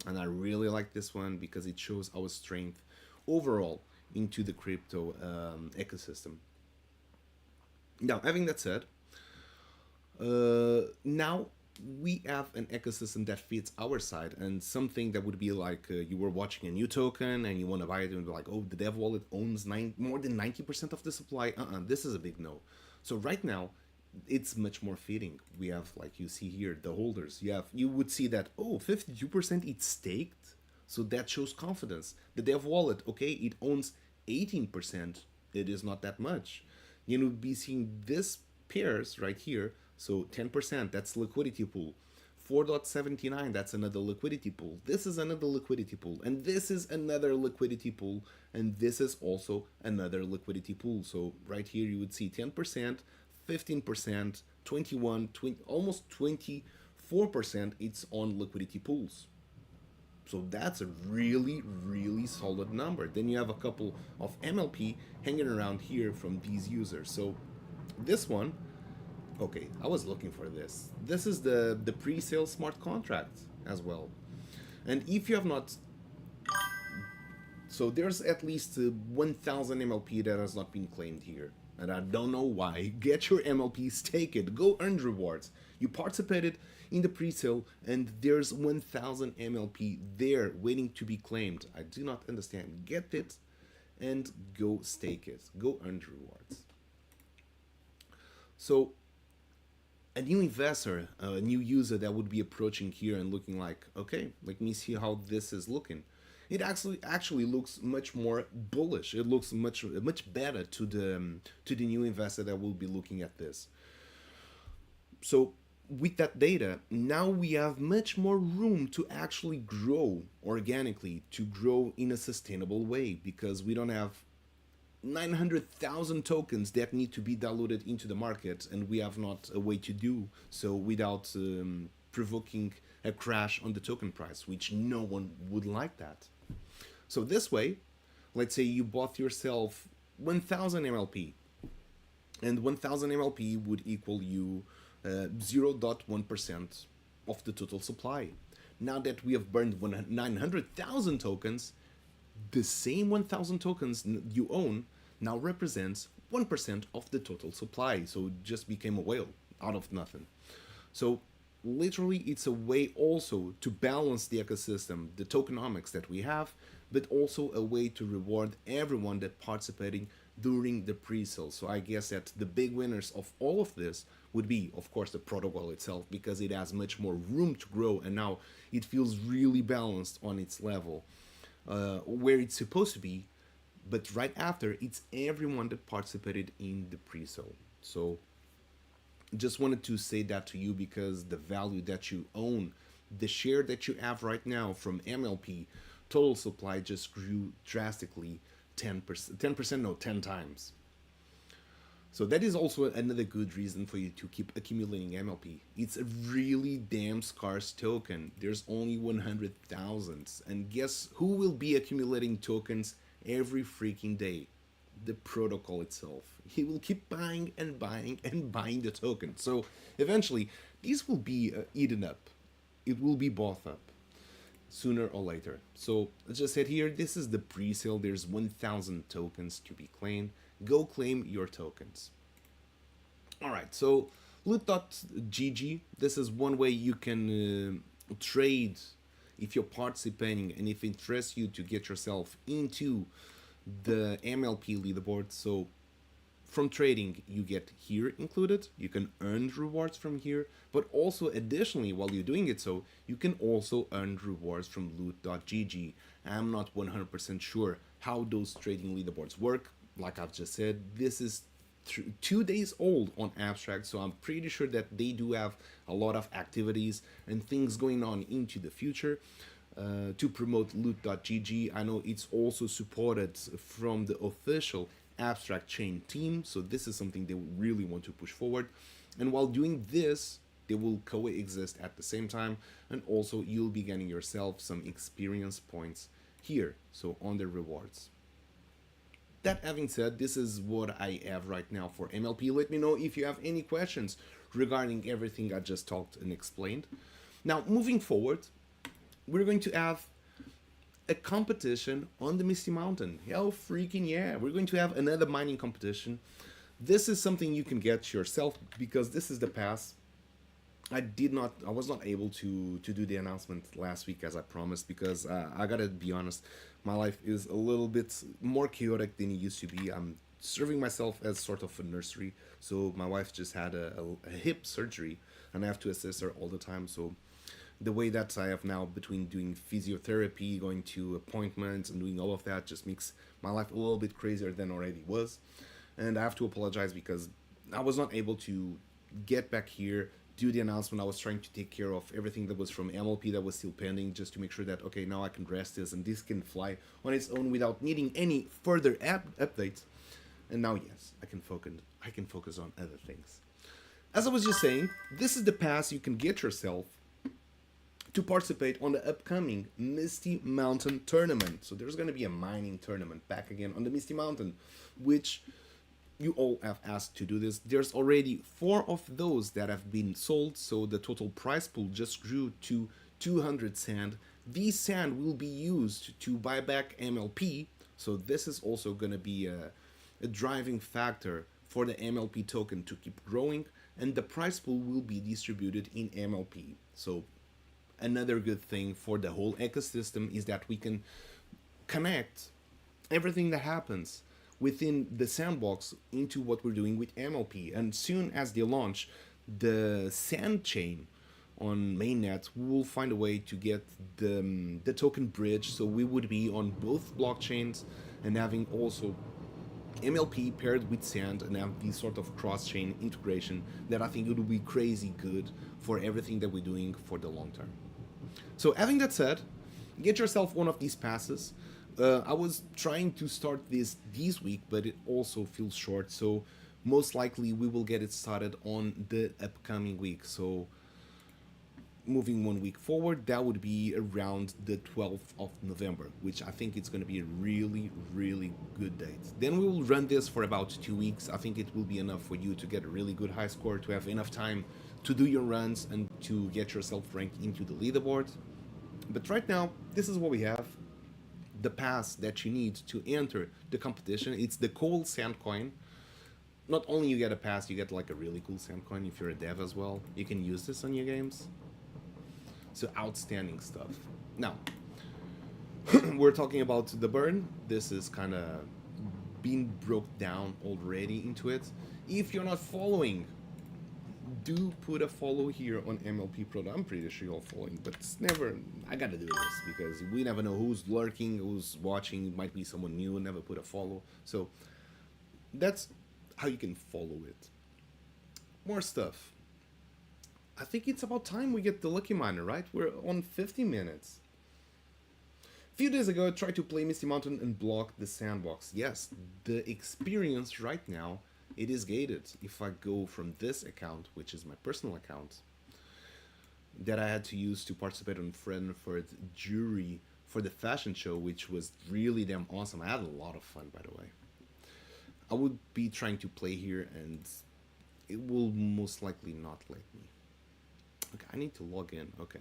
and I really like this one because it shows our strength overall into the crypto ecosystem. Now, having that said, now we have an ecosystem that fits our side, and something that would be like you were watching a new token and you want to buy it and be like, oh, the dev wallet owns more than 90% of the supply. This is a big no. So right now, it's much more fitting. We have, like you see here, the holders. You would see that, oh, 52% it's staked. So that shows confidence. The dev wallet, okay, it owns 18%. It is not that much. You would be seeing this pairs right here. So 10%, that's liquidity pool. 4.79, that's another liquidity pool. This is another liquidity pool. And this is another liquidity pool. And this is also another liquidity pool. So right here you would see 10%, 15%, 21, 20, almost 24% it's on liquidity pools. So that's a really, really solid number. Then you have a couple of MLP hanging around here from these users. So this one, okay, I was looking for this. This is the pre-sale smart contract as well. And if you have not, so there's at least 1,000 MLP that has not been claimed here. And I don't know why. Get your MLP, stake it, go earn rewards. You participated in the pre-sale and there's 1,000 MLP there waiting to be claimed. I do not understand. Get it and go stake it. Go earn rewards. So a new investor, a new user that would be approaching here and looking like, okay, let me see how this is looking. it actually looks much more bullish. It looks much better to the new investor that will be looking at this. So with that data, now we have much more room to actually grow organically, to grow in a sustainable way, because we don't have 900,000 tokens that need to be diluted into the market, and we have not a way to do so without provoking a crash on the token price, which no one would like that. So this way, let's say you bought yourself 1000 MLP, and 1000 MLP would equal you 0.1% of the total supply. Now that we have burned 900,000 tokens, the same 1000 tokens you own now represents 1% of the total supply. So it just became a whale out of nothing. So literally it's a way also to balance the ecosystem, the tokenomics that we have, but also a way to reward everyone that participating during the pre-sale. So I guess that the big winners of all of this would be, of course, the protocol itself, because it has much more room to grow, and now it feels really balanced on its level, where it's supposed to be. But right after, it's everyone that participated in the pre-sale. So just wanted to say that to you, because the value that you own, the share that you have right now from MLP, total supply just grew drastically 10%, no, 10 times. So that is also another good reason for you to keep accumulating MLP. It's a really damn scarce token. There's only 100,000. And guess who will be accumulating tokens every freaking day? The protocol itself. He will keep buying and buying and buying the token. So eventually, these will be eaten up. It will be bought up sooner or later. So let's just hit here. This is the pre-sale. There's 1,000 tokens to be claimed. Go claim your tokens. Alright, so loot.gg. This is one way you can trade if you're participating and if it interests you to get yourself into the MLP leaderboard. So from trading, you get here included. You can earn rewards from here, but also additionally, while you're doing it, so you can also earn rewards from loot.gg. I'm not 100% sure how those trading leaderboards work. Like I've just said, this is 2 days old on Abstract, so I'm pretty sure that they do have a lot of activities and things going on into the future to promote loot.gg. I know it's also supported from the official Abstract chain team, so this is something they really want to push forward. And while doing this, they will coexist at the same time, and also you'll be getting yourself some experience points here, so on the rewards. That having said, this is what I have right now for MLP. Let me know if you have any questions regarding everything I just talked and explained. Now, moving forward, we're going to have a competition on the Misty Mountain. Hell freaking yeah. We're going to have another mining competition. This is something you can get yourself, because this is the pass. I was not able to do the announcement last week as I promised, because I gotta be honest, my life is a little bit more chaotic than it used to be. I'm serving myself as sort of a nursery, so my wife just had a hip surgery, and I have to assist her all the time. So the way that I have now, between doing physiotherapy, going to appointments, and doing all of that, just makes my life a little bit crazier than already was. And I have to apologize because I was not able to get back here, do the announcement. I was trying to take care of everything that was from MLP that was still pending, just to make sure that, okay, now I can rest this and this can fly on its own without needing any further updates. And now, yes, I can focus on other things. As I was just saying, this is the pass you can get yourself to participate on the upcoming Misty Mountain tournament. So there's going to be a mining tournament back again on the Misty Mountain, which you all have asked to do this. There's already 4 of those that have been sold, so the total prize pool just grew to 200 sand. These sand will be used to buy back MLP, so this is also going to be a driving factor for the MLP token to keep growing, and the prize pool will be distributed in MLP. So another good thing for the whole ecosystem is that we can connect everything that happens within the sandbox into what we're doing with MLP. And soon as they launch the sand chain on mainnet, we will find a way to get the token bridge, so we would be on both blockchains and having also MLP paired with Sand and have this sort of cross-chain integration that I think it would be crazy good for everything that we're doing for the long term. So having that said, get yourself one of these passes. I was trying to start this week, but it also feels short, so most likely we will get it started on the upcoming week. So moving 1 week forward, that would be around the 12th of November, which I think it's going to be a really, really good date. Then we will run this for about 2 weeks. I think it will be enough for you to get a really good high score, to have enough time to do your runs and to get yourself ranked into the leaderboard. But right now, this is what we have. The pass that you need to enter the competition, it's the cool sand coin. Not only you get a pass, you get like a really cool sand coin if you're a dev as well. You can use this on your games. So outstanding stuff. Now, we're talking about the burn. This is kind of being broke down already into it. If you're not following, do put a follow here on MLP Pro. I'm pretty sure you're all following, but it's never, I gotta do this because we never know who's lurking, who's watching. It might be someone new and never put a follow. So that's how you can follow it. More stuff. I think it's about time we get the Lucky Miner, right? We're on 50 minutes. A few days ago, I tried to play Misty Mountain and block the sandbox. Yes, the experience right now, it is gated. If I go from this account, which is my personal account, that I had to use to participate on Frankfurt jury for the fashion show, which was really damn awesome. I had a lot of fun, by the way. I would be trying to play here, and it will most likely not let me. Okay, I need to log in. Okay.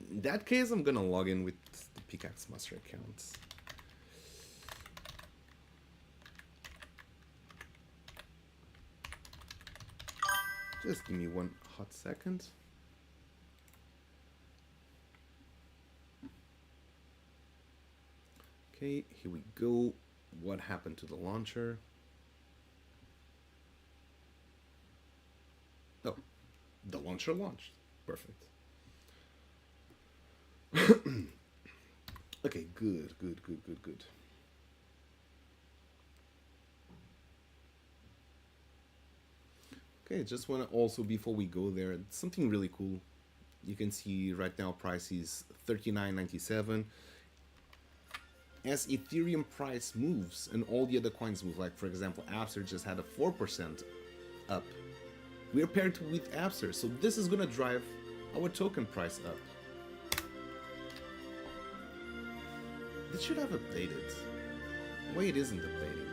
In that case, I'm gonna log in with the Pickaxe Master account. Just give me one hot second. Okay, here we go. What happened to the launcher? Oh, the launcher launched. Perfect. Okay, good. Okay, just want to also, before we go there, something really cool. You can see right now price is $39.97. As Ethereum price moves and all the other coins move, like for example, Apster just had a 4% up. We're paired with Apster, so this is gonna drive our token price up. This should have updated. Why it isn't updating?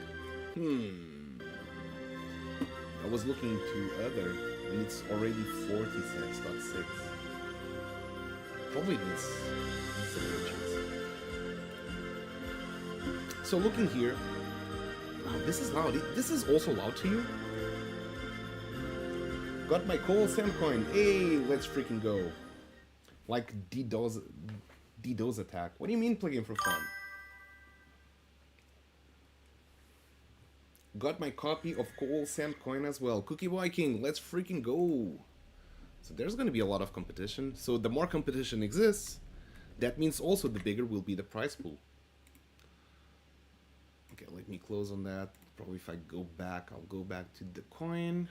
I was looking to other, and it's already 46.6. Probably needs some purchase. So looking here, wow, this is loud. This is also loud to you? Got my coal sand coin. Hey, let's freaking go. Like DDoS attack. What do you mean playing for fun? Got my copy of Coal Sand Coin as well. Cookie Viking, let's freaking go. So there's going to be a lot of competition. So the more competition exists, that means also the bigger will be the prize pool. Okay, let me close on that. Probably if I go back, I'll go back to the coin.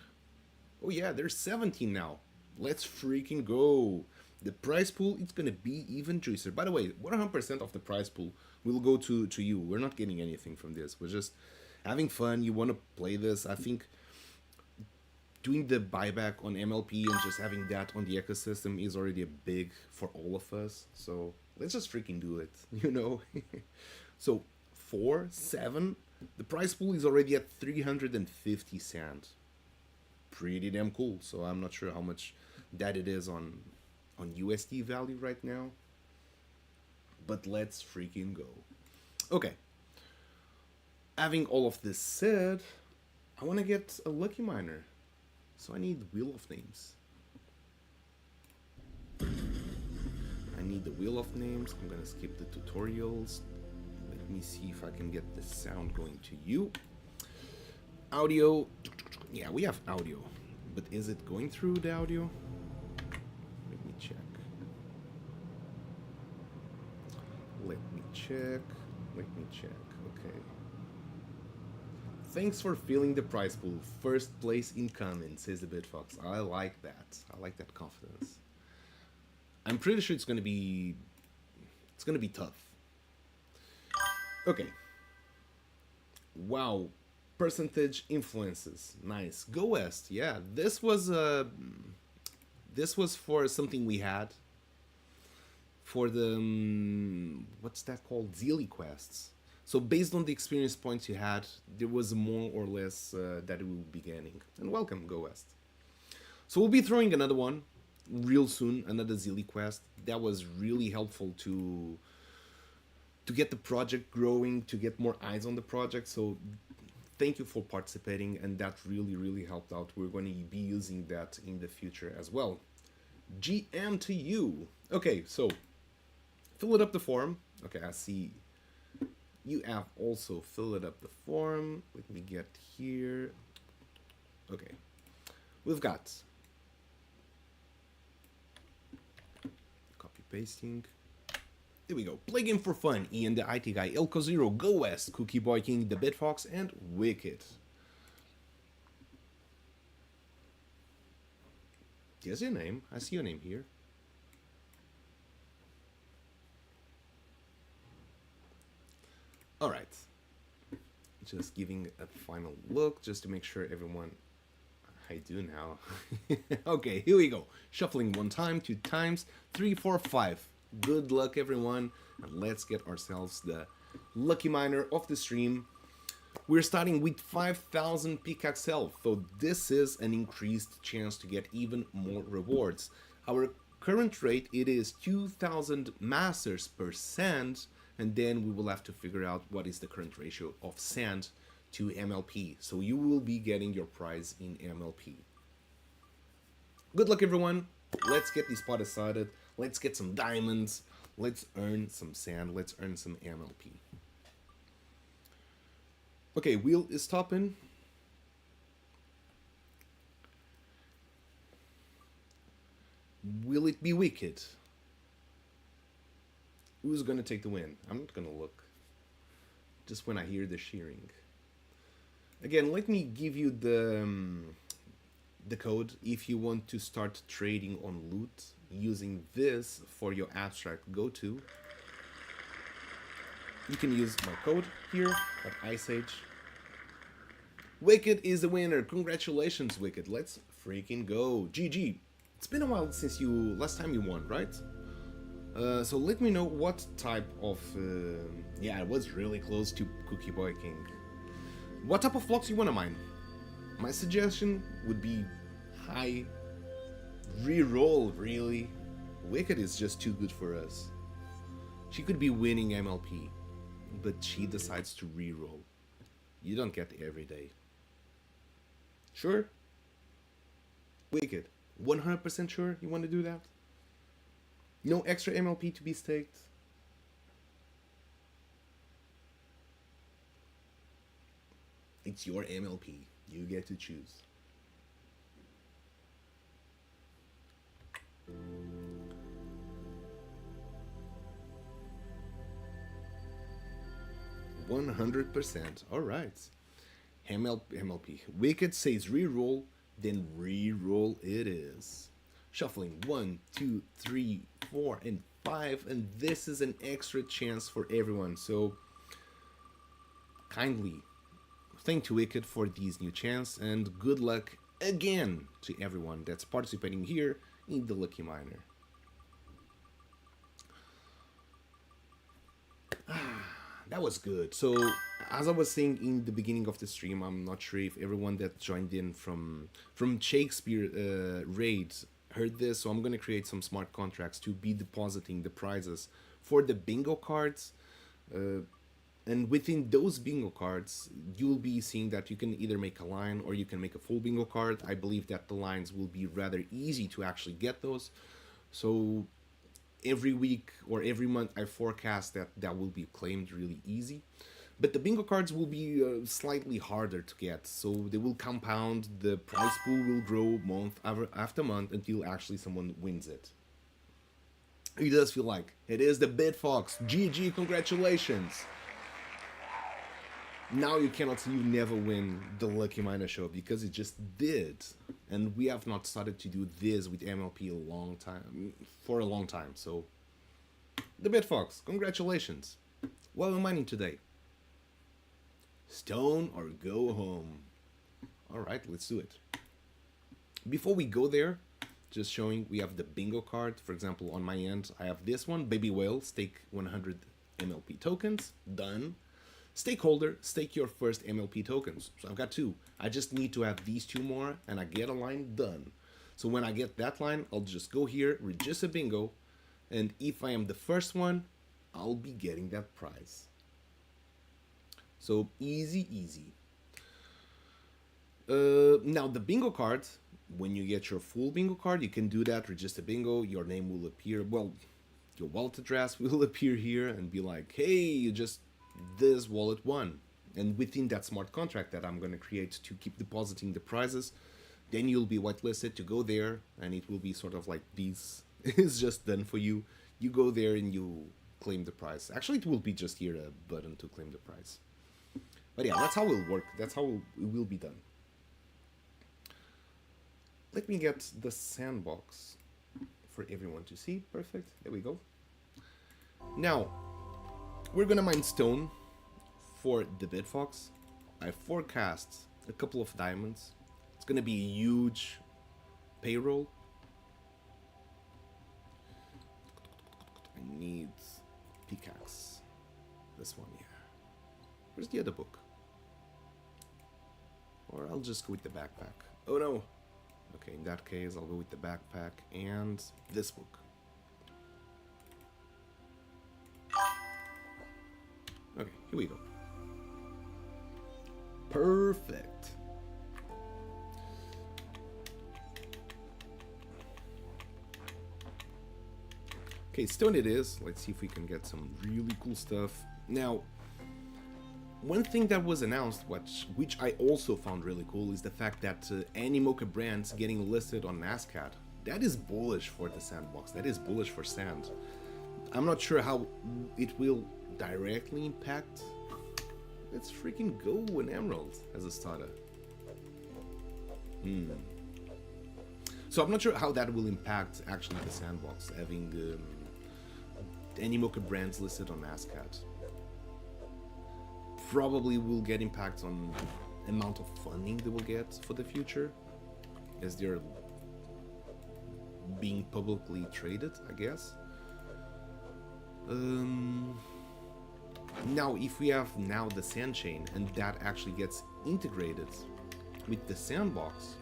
Oh yeah, there's 17 now. Let's freaking go. The prize pool, it's going to be even juicier. By the way, 100% of the prize pool will go to you. We're not getting anything from this. We're just having fun. You want to play this. I think doing the buyback on MLP and just having that on the ecosystem is already a big for all of us. So let's just freaking do it, you know? So 4, 7, the prize pool is already at 350 sand. Pretty damn cool. So I'm not sure how much that it is on USD value right now. But let's freaking go. Okay. Having all of this said, I want to get a Lucky Miner. So I need Wheel of Names. I need the Wheel of Names. I'm going to skip the tutorials. Let me see if I can get the sound going to you. Audio. Yeah, we have audio. But is it going through the audio? check. Let me check. Okay. Thanks for filling the prize pool. First place incoming, says the Bitfox. I like that. I like that confidence. I'm pretty sure it's gonna be tough. Okay. Wow. Percentage influences. Nice. Go West. Yeah, this was for something we had for the what's that called? Zealy quests. So based on the experience points you had, there was more or less that we will be gaining. And welcome, Go West. So we'll be throwing another one real soon, another Zealy quest. That was really helpful to get the project growing, to get more eyes on the project. So thank you for participating, and that really helped out. We're going to be using that in the future as well. GM to you. Okay, so fill it up the form. Okay, I see you have also filled up the form. Let me get here. Okay, we've got copy pasting. Here we go. Play game for fun. Ian the IT guy, Elko Zero, Go West, Cookie Boy King, the Bitfox, and Wicked. There's your name. I see your name here. All right. Just giving a final look just to make sure everyone. I do now. Okay, here we go. Shuffling 1 time, 2 times, 3, 4, 5. Good luck, everyone, and let's get ourselves the lucky miner of the stream. We're starting with 5,000 Pickaxe health, so this is an increased chance to get even more rewards. Our current rate, it is 2,000 masters per sand, and then we will have to figure out what is the current ratio of sand to MLP. So you will be getting your prize in MLP. Good luck, everyone. Let's get this pot started. Let's get some diamonds. Let's earn some sand. Let's earn some MLP. Okay, wheel is stopping. Will it be Wicked? Who's gonna take the win? I'm not gonna look. Just when I hear the shearing. Again, let me give you the code if you want to start trading on loot using this for your abstract go-to. You can use my code here at Ice Age. Wicked is the winner. Congratulations, Wicked. Let's freaking go. GG. It's been a while since last time you won, right? So let me know what type of yeah, I was really close to Cookie Boy King. What type of blocks you want to mine? My suggestion would be high reroll, really. Wicked is just too good for us. She could be winning MLP, but she decides to reroll. You don't get every day. Sure? Wicked. 100% sure you want to do that? No extra MLP to be staked? It's your MLP. You get to choose. %. All right. MLP. Wicked says reroll, then reroll it is. Shuffling 1, 2, 3, 4, and 5, and this is an extra chance for everyone. So kindly thank to Wicked for these new chance, and good luck again to everyone that's participating here in the Lucky Miner. That was good. So as I was saying in the beginning of the stream, I'm not sure if everyone that joined in from Shakespeare raid heard this, so I'm going to create some smart contracts to be depositing the prizes for the bingo cards. And within those bingo cards, you'll be seeing that you can either make a line or you can make a full bingo card. I believe that the lines will be rather easy to actually get those. So every week or every month, I forecast that will be claimed really easy. But the bingo cards will be slightly harder to get, so they will compound, the prize pool will grow month after month until actually someone wins it. It does feel like it is the Bitfox. GG, congratulations. Now you cannot say you never win the Lucky Miner show because it just did. And we have not started to do this with MLP for a long time. So the Bitfox, congratulations. What am I mining today? Stone or go home? Alright, let's do it. Before we go there, just showing we have the bingo card. For example, on my end, I have this one, Baby Whale, stake 100 MLP tokens, done. Stakeholder, stake your first MLP tokens. So I've got 2. I just need to have these 2 more and I get a line done. So when I get that line, I'll just go here, register bingo, and if I am the first one, I'll be getting that prize. So easy, easy. Now the bingo card, when you get your full bingo card, you can do that, register bingo, your name will appear, well, your wallet address will appear here and be like, hey, you just this wallet won. And within that smart contract that I'm going to create to keep depositing the prizes, then you'll be whitelisted to go there, and it will be sort of like this is just done for you. You go there and you claim the prize. Actually, it will be just here a button to claim the prize. But yeah, that's how it will work. That's how it will be done. Let me get the sandbox for everyone to see. Perfect. There we go. Now, we're gonna mine stone for the Bitfox. I forecast a couple of diamonds. It's gonna be a huge payroll. I need Pickaxe. This one here. Where's the other book? Or I'll just go with the backpack. Oh no! Okay, in that case, I'll go with the backpack and this book. Okay, here we go. Perfect. Okay, stone it is. Let's see if we can get some really cool stuff. Now, one thing that was announced, which I also found really cool, is the fact that Animoca brands getting listed on NASCAR. That is bullish for the sandbox. That is bullish for sand. I'm not sure how it will directly impact. Let's freaking go an emerald as a starter. So I'm not sure how that will impact actually the sandbox, having Animoca brands listed on NASCAR. Probably will get impact on amount of funding they will get for the future, as they're being publicly traded, I guess. Now, if we have now the sand chain and that actually gets integrated with the sandbox,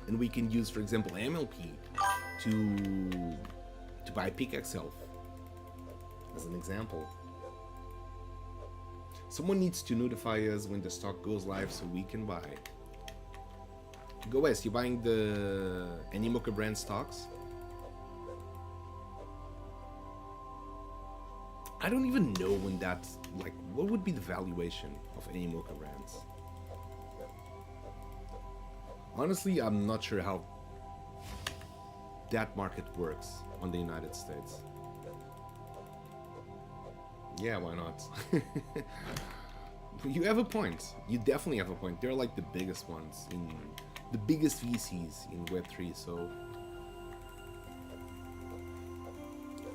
and we can use, for example, MLP to buy Pickaxe health, as an example. Someone needs to notify us when the stock goes live so we can buy. Go West, you buying the Animoca brand stocks? I don't even know when that's, like, what would be the valuation of Animoca brands? Honestly, I'm not sure how that market works on the United States. Yeah, why not? You have a point. You definitely have a point. They're like the biggest ones, in the biggest VCs in Web3, so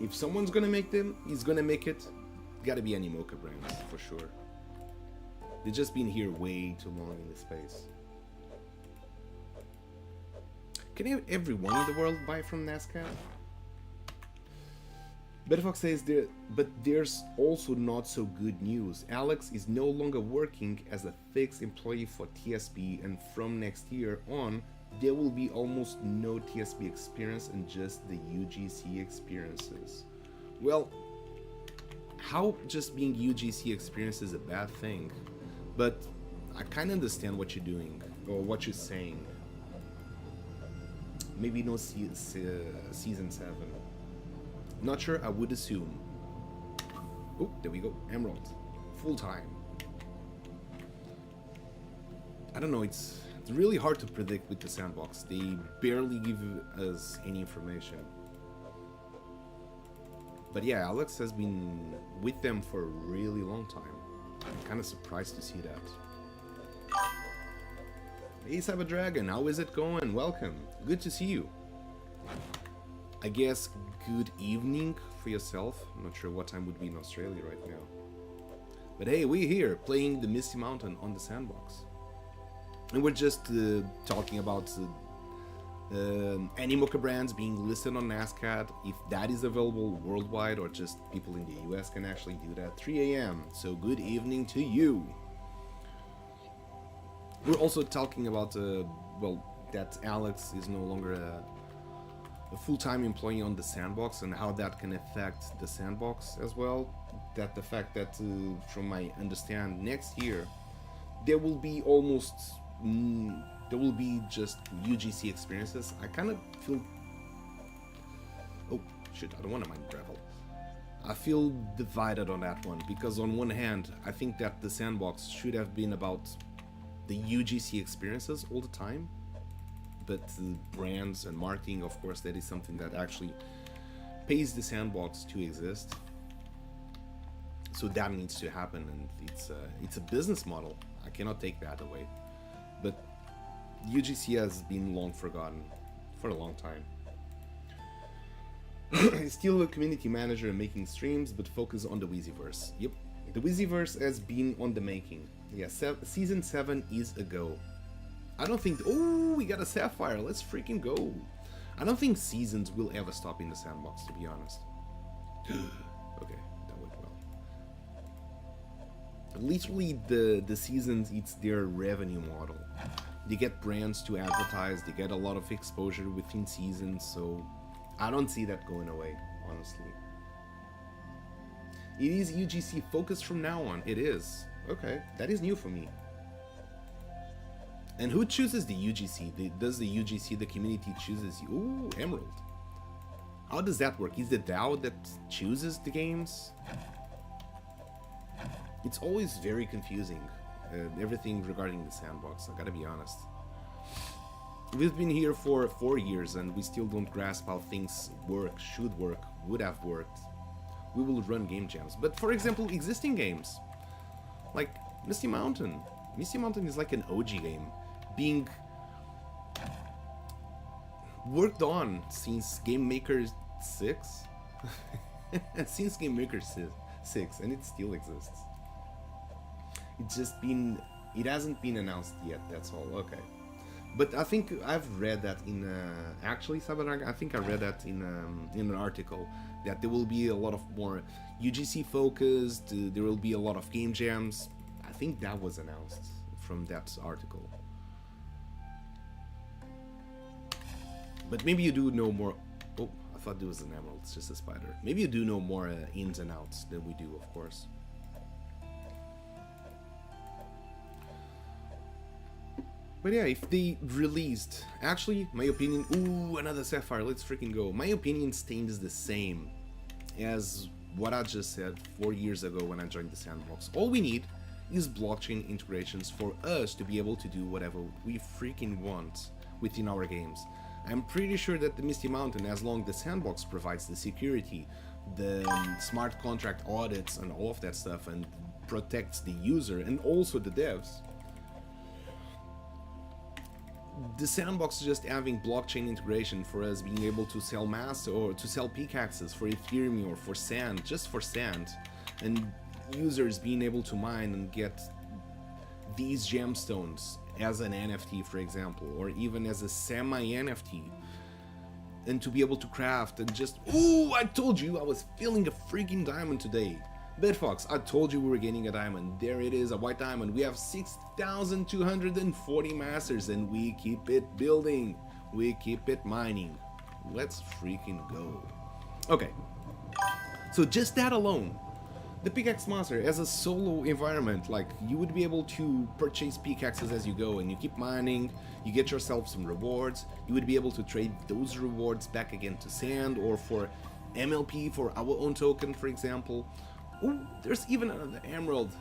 if someone's gonna make them, he's gonna make it. Gotta be Animoca brands, for sure. They've just been here way too long in this space. Can everyone in the world buy from NASCAR? Betterfox says but there's also not so good news. Alex is no longer working as a fixed employee for TSP, and from next year on, there will be almost no TSP experience and just the UGC experiences. Well, how just being UGC experience is a bad thing, but I kind of understand what you're doing, or what you're saying. Maybe no season 7. Not sure, I would assume. Oh, there we go, Emerald. Full time. I don't know, it's really hard to predict with the sandbox. They barely give us any information. But yeah, Alex has been with them for a really long time. I'm kind of surprised to see that. Hey Cyber Dragon, how is it going? Welcome. Good to see you. I guess good evening for yourself. I'm not sure what time would be in Australia right now. But hey, we're here playing the Misty Mountain on the sandbox. And we're just talking about Animoca brands being listed on NASCAR, if that is available worldwide or just people in the US can actually do that. 3 a.m. So good evening to you. We're also talking about, well, that Alex is no longer a full-time employee on the sandbox and how that can affect the sandbox as well. That the fact that, from my understand, next year there will be almost there will be just UGC experiences. I kind of feel, oh shit, I don't want to mind gravel. I feel divided on that one, because on one hand I think that the sandbox should have been about the UGC experiences all the time, but brands and marketing, of course, that is something that actually pays the sandbox to exist. So that needs to happen, and it's a business model. I cannot take that away. But UGC has been long forgotten for a long time. Still a community manager and making streams, but focus on the Wheezyverse. Yep, the Wheezyverse has been on the making. Yeah, season 7 is a go. I don't think... Oh, we got a Sapphire. Let's freaking go. I don't think seasons will ever stop in the sandbox, to be honest. Okay, that went well. Literally, the seasons, it's their revenue model. They get brands to advertise, they get a lot of exposure within seasons, so I don't see that going away, honestly. It is UGC focused from now on. It is. Okay, that is new for me. And who chooses the UGC? Does the UGC, the community, chooses you? Ooh, Emerald. How does that work? Is the DAO that chooses the games? It's always very confusing. Everything regarding the sandbox, I gotta be honest. We've been here for 4 years and we still don't grasp how things work, should work, would have worked. We will run game jams. But for example, existing games, like Misty Mountain. Misty Mountain is like an OG game, being worked on since Game Maker 6. Since Game Maker 6, and it still exists. It's just been, it hasn't been announced yet, that's all. Okay. But I think I've read that in, actually, Sabadag, I think I read that in an article, that there will be a lot of more UGC focused, there will be a lot of game jams. I think that was announced from that article. But maybe you do know more. Oh, I thought there was an emerald, it's just a spider. Maybe you do know more ins and outs than we do, of course. But yeah, if they released, actually, my opinion, ooh, another Sapphire, let's freaking go. My opinion stays the same as what I just said 4 years ago when I joined the sandbox. All we need is blockchain integrations for us to be able to do whatever we freaking want within our games. I'm pretty sure that the Misty Mountain, as long as the sandbox provides the security, the smart contract audits and all of that stuff, and protects the user and also the devs, the sandbox just having blockchain integration for us being able to sell mass or to sell pickaxes for Ethereum or for sand, just for sand, and users being able to mine and get these gemstones as an NFT, for example, or even as a semi-NFT, and to be able to craft and just, ooh, I told you I was feeling a freaking diamond today. Bedfox, I told you we were getting a diamond. There it is, a white diamond. We have 6,240 masters and we keep it building. We keep it mining. Let's freaking go. Okay, so just that alone, the Pickaxe Master as a solo environment, like you would be able to purchase pickaxes as you go and you keep mining, you get yourself some rewards, you would be able to trade those rewards back again to sand or for MLP for our own token, for example. Ooh, there's even another emerald.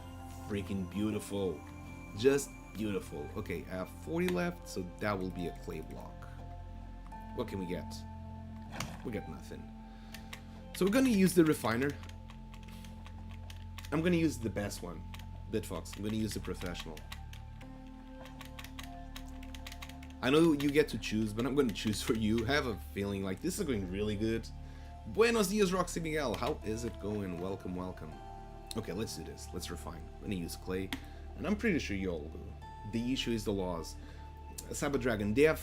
Freaking beautiful. Just beautiful. Okay, I have 40 left, so that will be a clay block. What can we get? We got nothing. So we're gonna use the refiner. I'm gonna use the best one, Bitfox. I'm gonna use the professional. I know you get to choose, but I'm gonna choose for you. I have a feeling like this is going really good. Buenos dias, Roxy Miguel. How is it going? Welcome, welcome. Okay, let's do this. Let's refine. I'm gonna use clay, and I'm pretty sure you all do. The issue is the laws. Cyber Dragon, they have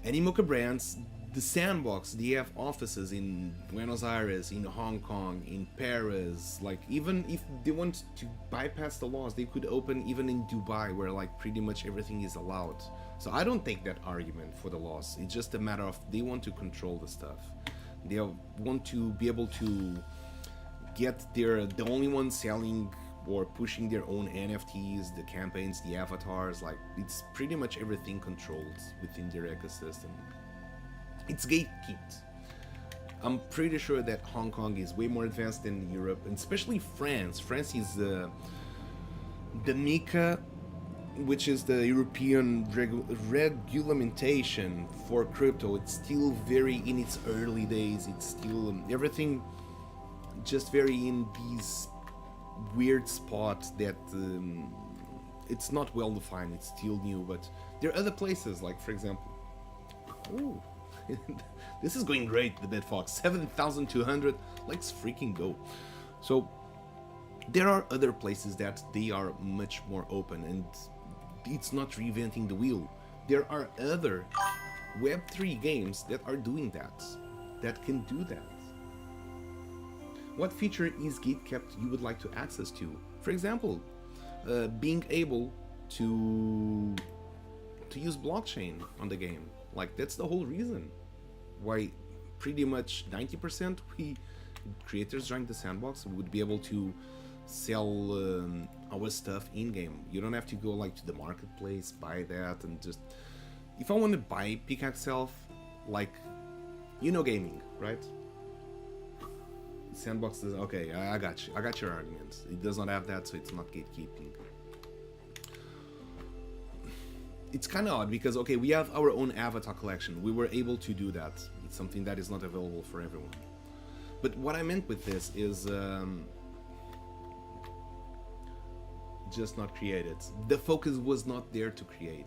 Animoca brands, the Sandbox, they have offices in Buenos Aires, in Hong Kong, in Paris. Like, even if they want to bypass the laws, they could open even in Dubai, where like pretty much everything is allowed. So I don't take that argument for the laws. It's just a matter of they want to control the stuff. They want to be able to get the only ones selling or pushing their own NFTs, the campaigns, the avatars. Like, it's pretty much everything controlled within their ecosystem. It's gatekept. I'm pretty sure that Hong Kong is way more advanced than Europe, and especially France. France is the MiCA, which is the European regulation for crypto. It's still very in its early days. It's still everything just very in these weird spots that it's not well defined. It's still new, but there are other places, like for example, ooh, this is going great, the Bitfox 7,200. Let's freaking go. So there are other places that they are much more open, and it's not reinventing the wheel. There are other Web3 games that are doing that can do that. What feature is gatekept you would like to access to? For example, being able to use blockchain on the game. Like, that's the whole reason why pretty much 90% we creators join the Sandbox would be able to sell our stuff in-game. You don't have to go like to the marketplace, buy that, and just... If I want to buy Pickaxe self, like, you know gaming, right? Sandbox does... Okay, I got you. I got your argument. It does not have that, so it's not gatekeeping. It's kind of odd because, okay, we have our own avatar collection. We were able to do that. It's something that is not available for everyone. But what I meant with this is just not created. The focus was not there to create.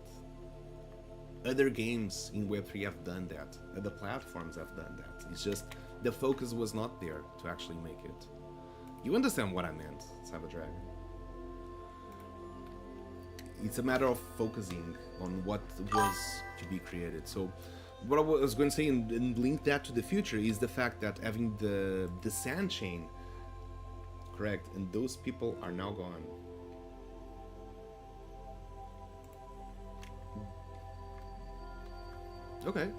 Other games in Web3 have done that. Other platforms have done that. It's just the focus was not there to actually make it. You understand what I meant, Cyber Dragon? It's a matter of focusing on what was to be created. So what I was going to say and link that to the future is the fact that having the sand chain, correct, and those people are now gone. Okay.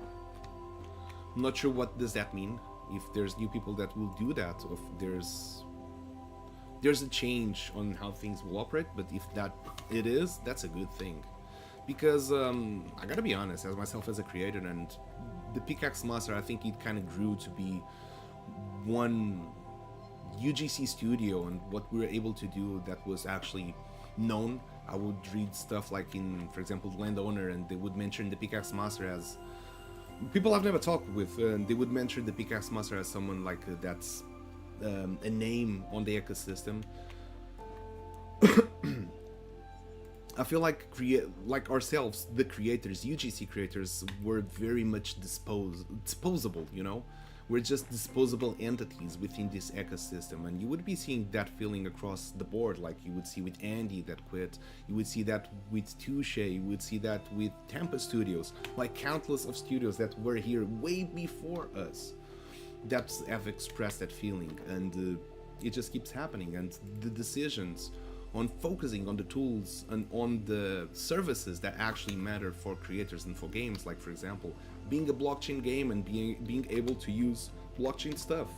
I'm not sure what does that mean. If there's new people that will do that, or if there's a change on how things will operate, but if that it is, that's a good thing. Because I gotta be honest, as myself as a creator, and the Pickaxe Master, I think it kind of grew to be one UGC studio, and what we were able to do that was actually known. I would read stuff like in, for example, Landowner, and they would mention the Pickaxe Master as people I've never talked with, and they would mention the Pickaxe Master as someone like that's a name on the ecosystem. I feel like ourselves, the creators, UGC creators, were very much disposable, you know? We're just disposable entities within this ecosystem, and you would be seeing that feeling across the board, like you would see with Andy that quit, you would see that with Touche, you would see that with Tampa Studios, like countless of studios that were here way before us that have expressed that feeling, and it just keeps happening. And the decisions on focusing on the tools and on the services that actually matter for creators and for games, like for example being a blockchain game and being able to use blockchain stuff,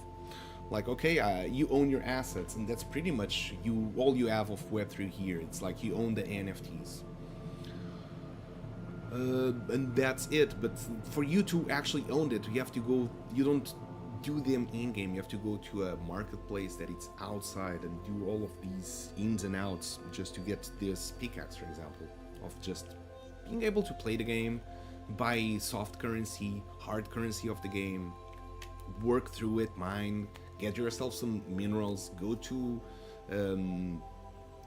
like okay, you own your assets, and that's pretty much all you have of Web3 here. It's like you own the NFTs, and that's it. But for you to actually own it, you have to go, you don't do them in-game, you have to go to a marketplace that it's outside and do all of these ins and outs just to get this pickaxe, for example, of just being able to play the game, buy soft currency, hard currency of the game, work through it, mine, get yourself some minerals, go to a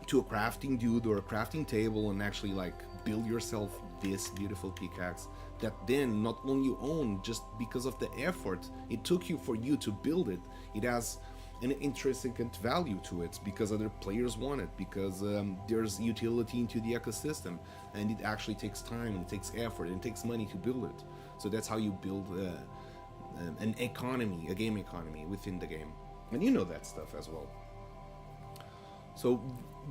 crafting dude or a crafting table and actually like build yourself this beautiful pickaxe that then not only you own just because of the effort it took for you to build it. It has an intrinsic value to it because other players want it, because there's utility into the ecosystem, and it actually takes time and it takes effort and it takes money to build it. So that's how you build an economy, a game economy within the game, and you know that stuff as well. So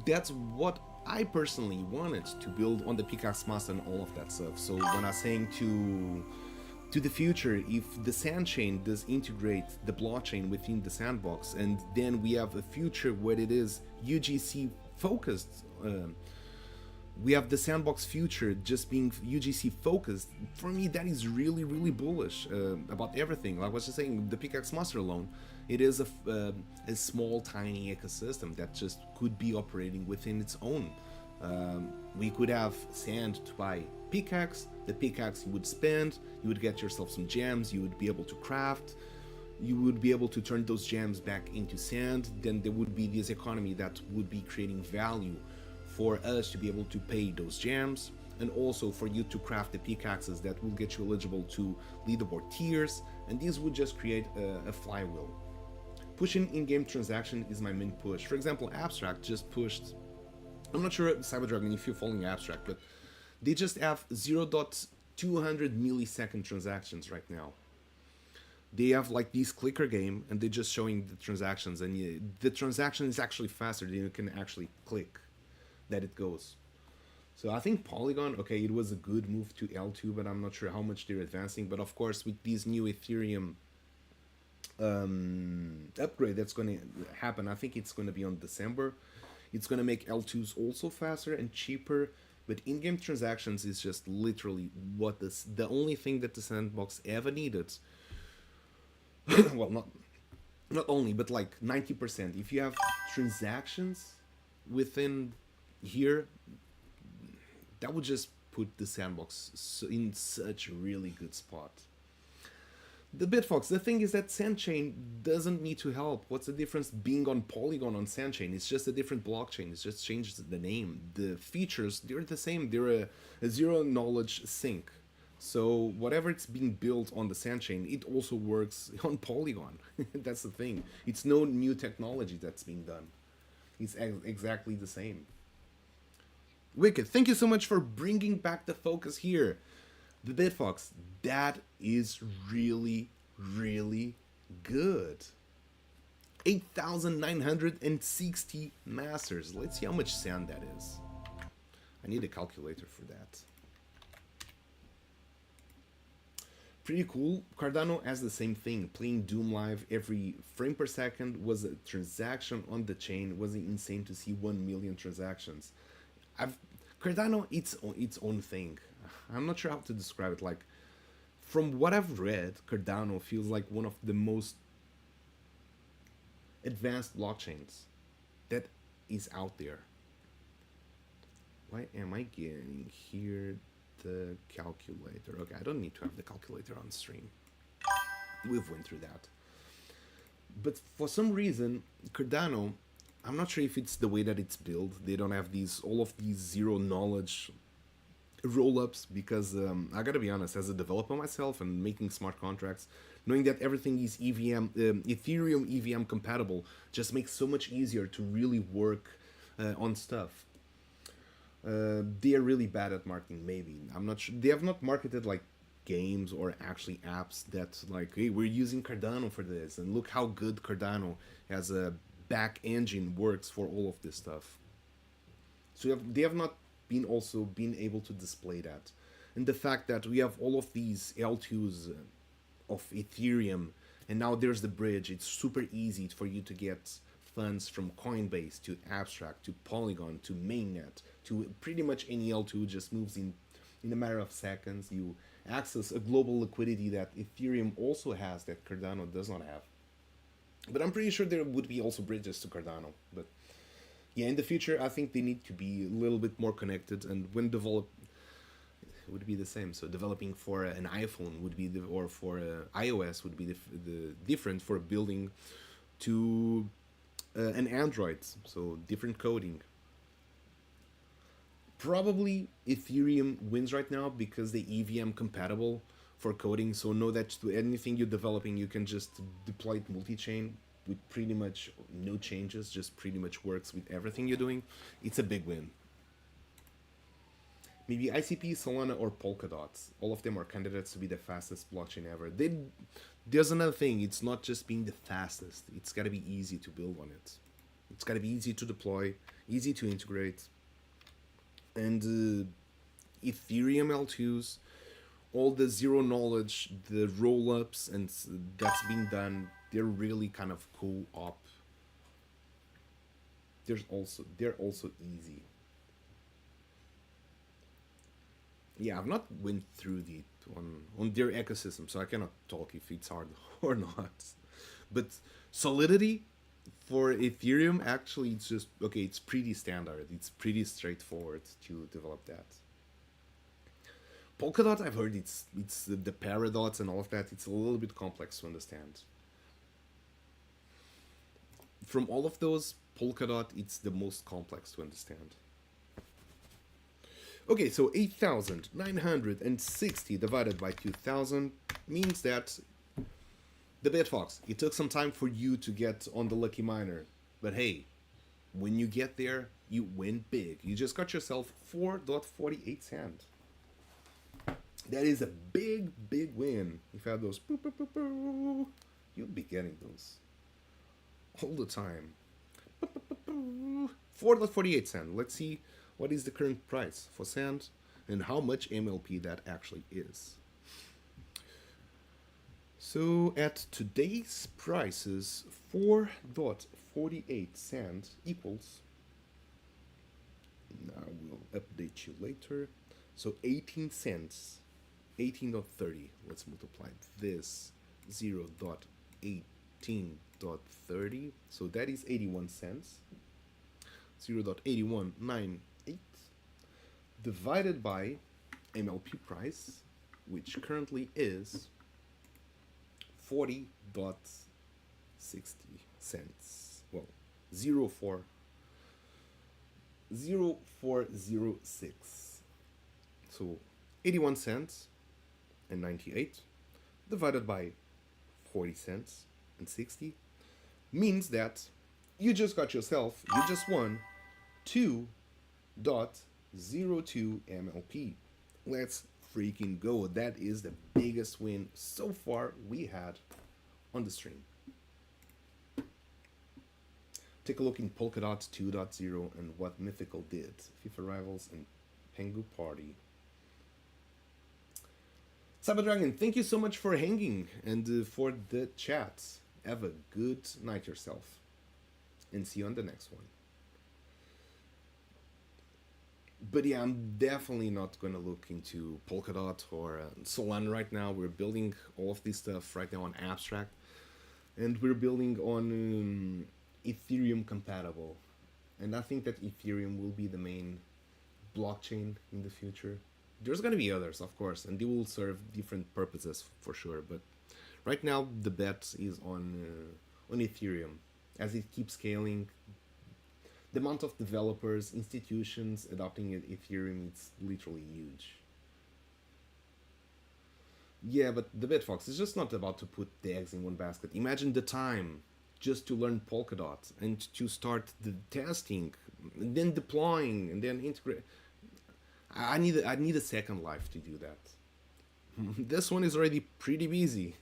that's what I personally wanted to build on the Pickaxe Master and all of that stuff. So when I was saying to the future, if the sand chain does integrate the blockchain within the sandbox, and then we have a future where it is UGC focused, we have the sandbox future just being UGC focused. For me, that is really, really bullish about everything. Like I was just saying, the Pickaxe Master alone, it is a small, tiny ecosystem that just could be operating within its own. We could have sand to buy pickaxe, the pickaxe you would spend, you would get yourself some gems, you would be able to craft, you would be able to turn those gems back into sand. Then there would be this economy that would be creating value for us to be able to pay those gems, and also for you to craft the pickaxes that will get you eligible to leaderboard tiers, and these would just create a flywheel. Pushing in-game transaction is my main push. For example, Abstract just pushed, I'm not sure Cyberdragon if you're following Abstract, but they just have 0.200 millisecond transactions right now. They have like this clicker game and they're just showing the transactions, and the transaction is actually faster than you can actually click that it goes. So I think Polygon, okay, it was a good move to L2, but I'm not sure how much they're advancing. But of course, with these new Ethereum upgrade that's going to happen, I think it's going to be on December. It's going to make L2s also faster and cheaper. But in-game transactions is just literally what the only thing that the sandbox ever needed. Well, not only, but like 90%. If you have transactions within here, that would just put the sandbox in such a really good spot. The Bitfox, the thing is that Sandchain doesn't need to help. What's the difference being on Polygon on Sandchain? It's just a different blockchain. It's just changed the name. The features, they're the same. They're a zero knowledge sync. So whatever it's being built on the Sandchain, it also works on Polygon. That's the thing. It's no new technology that's being done. It's exactly the same. Wicked, thank you so much for bringing back the focus here. The Bitfox, that is really, really good. 8,960 masters. Let's see how much sand that is. I need a calculator for that. Pretty cool. Cardano has the same thing. Playing Doom Live every frame per second was a transaction on the chain. It was insane to see 1 million transactions. Cardano, it's its own thing. I'm not sure how to describe it. Like, from what I've read, Cardano feels like one of the most advanced blockchains that is out there. Why am I getting here the calculator? Okay, I don't need to have the calculator on stream. We've went through that. But for some reason, Cardano, I'm not sure if it's the way that it's built. They don't have all of these zero knowledge roll-ups, because I gotta be honest, as a developer myself and making smart contracts, knowing that everything is EVM, Ethereum EVM compatible, just makes so much easier to really work on stuff. They are really bad at marketing, maybe. I'm not sure. They have not marketed like games or actually apps that like, hey, we're using Cardano for this, and look how good Cardano as a back engine works for all of this stuff. So they have not been able to display that. And the fact that we have all of these L2s of Ethereum, and now there's the bridge. It's super easy for you to get funds from Coinbase to Abstract to Polygon to Mainnet to pretty much any L2. Just moves in a matter of seconds. You access a global liquidity that Ethereum also has that Cardano does not have. But I'm pretty sure there would be also bridges to Cardano. But yeah, in the future, I think they need to be a little bit more connected. And when would be the same. So developing for an iPhone would be or for iOS would be the different for building to an Android. So different coding. Probably Ethereum wins right now because the EVM compatible for coding. So know that to anything you're developing, you can just deploy it multi-chain with pretty much no changes. Just pretty much works with everything you're doing. It's a big win. Maybe ICP, Solana, or Polkadot. All of them are candidates to be the fastest blockchain ever. There's another thing. It's not just being the fastest. It's got to be easy to build on it. It's got to be easy to deploy, easy to integrate. And Ethereum L2s, all the zero knowledge, the roll-ups, and that's being done, they're really kind of co-op. They're also easy. Yeah, I've not went through the on their ecosystem, so I cannot talk if it's hard or not. But Solidity for Ethereum, actually, it's just okay. It's pretty standard. It's pretty straightforward to develop that. Polkadot, I've heard it's the paradox and all of that. It's a little bit complex to understand. From all of those, Polkadot, it's the most complex to understand. Okay, so 8,960 divided by 2,000 means that the Bitfox, it took some time for you to get on the lucky miner. But hey, when you get there, you win big. You just got yourself 4.48 cents. That is a big, big win. If you have those, you'll be getting those all the time. 4.48 cents. Let's see what is the current price for sand and how much MLP that actually is. So at today's prices, 4.48 cents equals, now we'll update you later, so 18 cents, 18.30, let's multiply this 0.18.30, so that is 81 cents, 0.8198, divided by MLP price, which currently is 40.60 cents. Well, 0406. So 81 cents and 98 divided by 40 cents and 60 means that you just got yourself, you just won 2.02 MLP. Let's freaking go. That is the biggest win so far we had on the stream. Take a look in Polkadot 2.0 and what Mythical did. FIFA Rivals and Pengu Party. Cyberdragon, thank you so much for hanging and for the chat. Have a good night yourself. And see you on the next one. But yeah, I'm definitely not going to look into Polkadot or Solana right now. We're building all of this stuff right now on Abstract. And we're building on Ethereum compatible. And I think that Ethereum will be the main blockchain in the future. There's going to be others, of course, and they will serve different purposes for sure. But right now, the bet is on Ethereum. As it keeps scaling, the amount of developers, institutions adopting Ethereum, it's literally huge. Yeah, but the Bitfox is just not about to put the eggs in one basket. Imagine the time just to learn Polkadot and to start the testing, and then deploying, and then integrate. I need a second life to do that. This one is already pretty busy,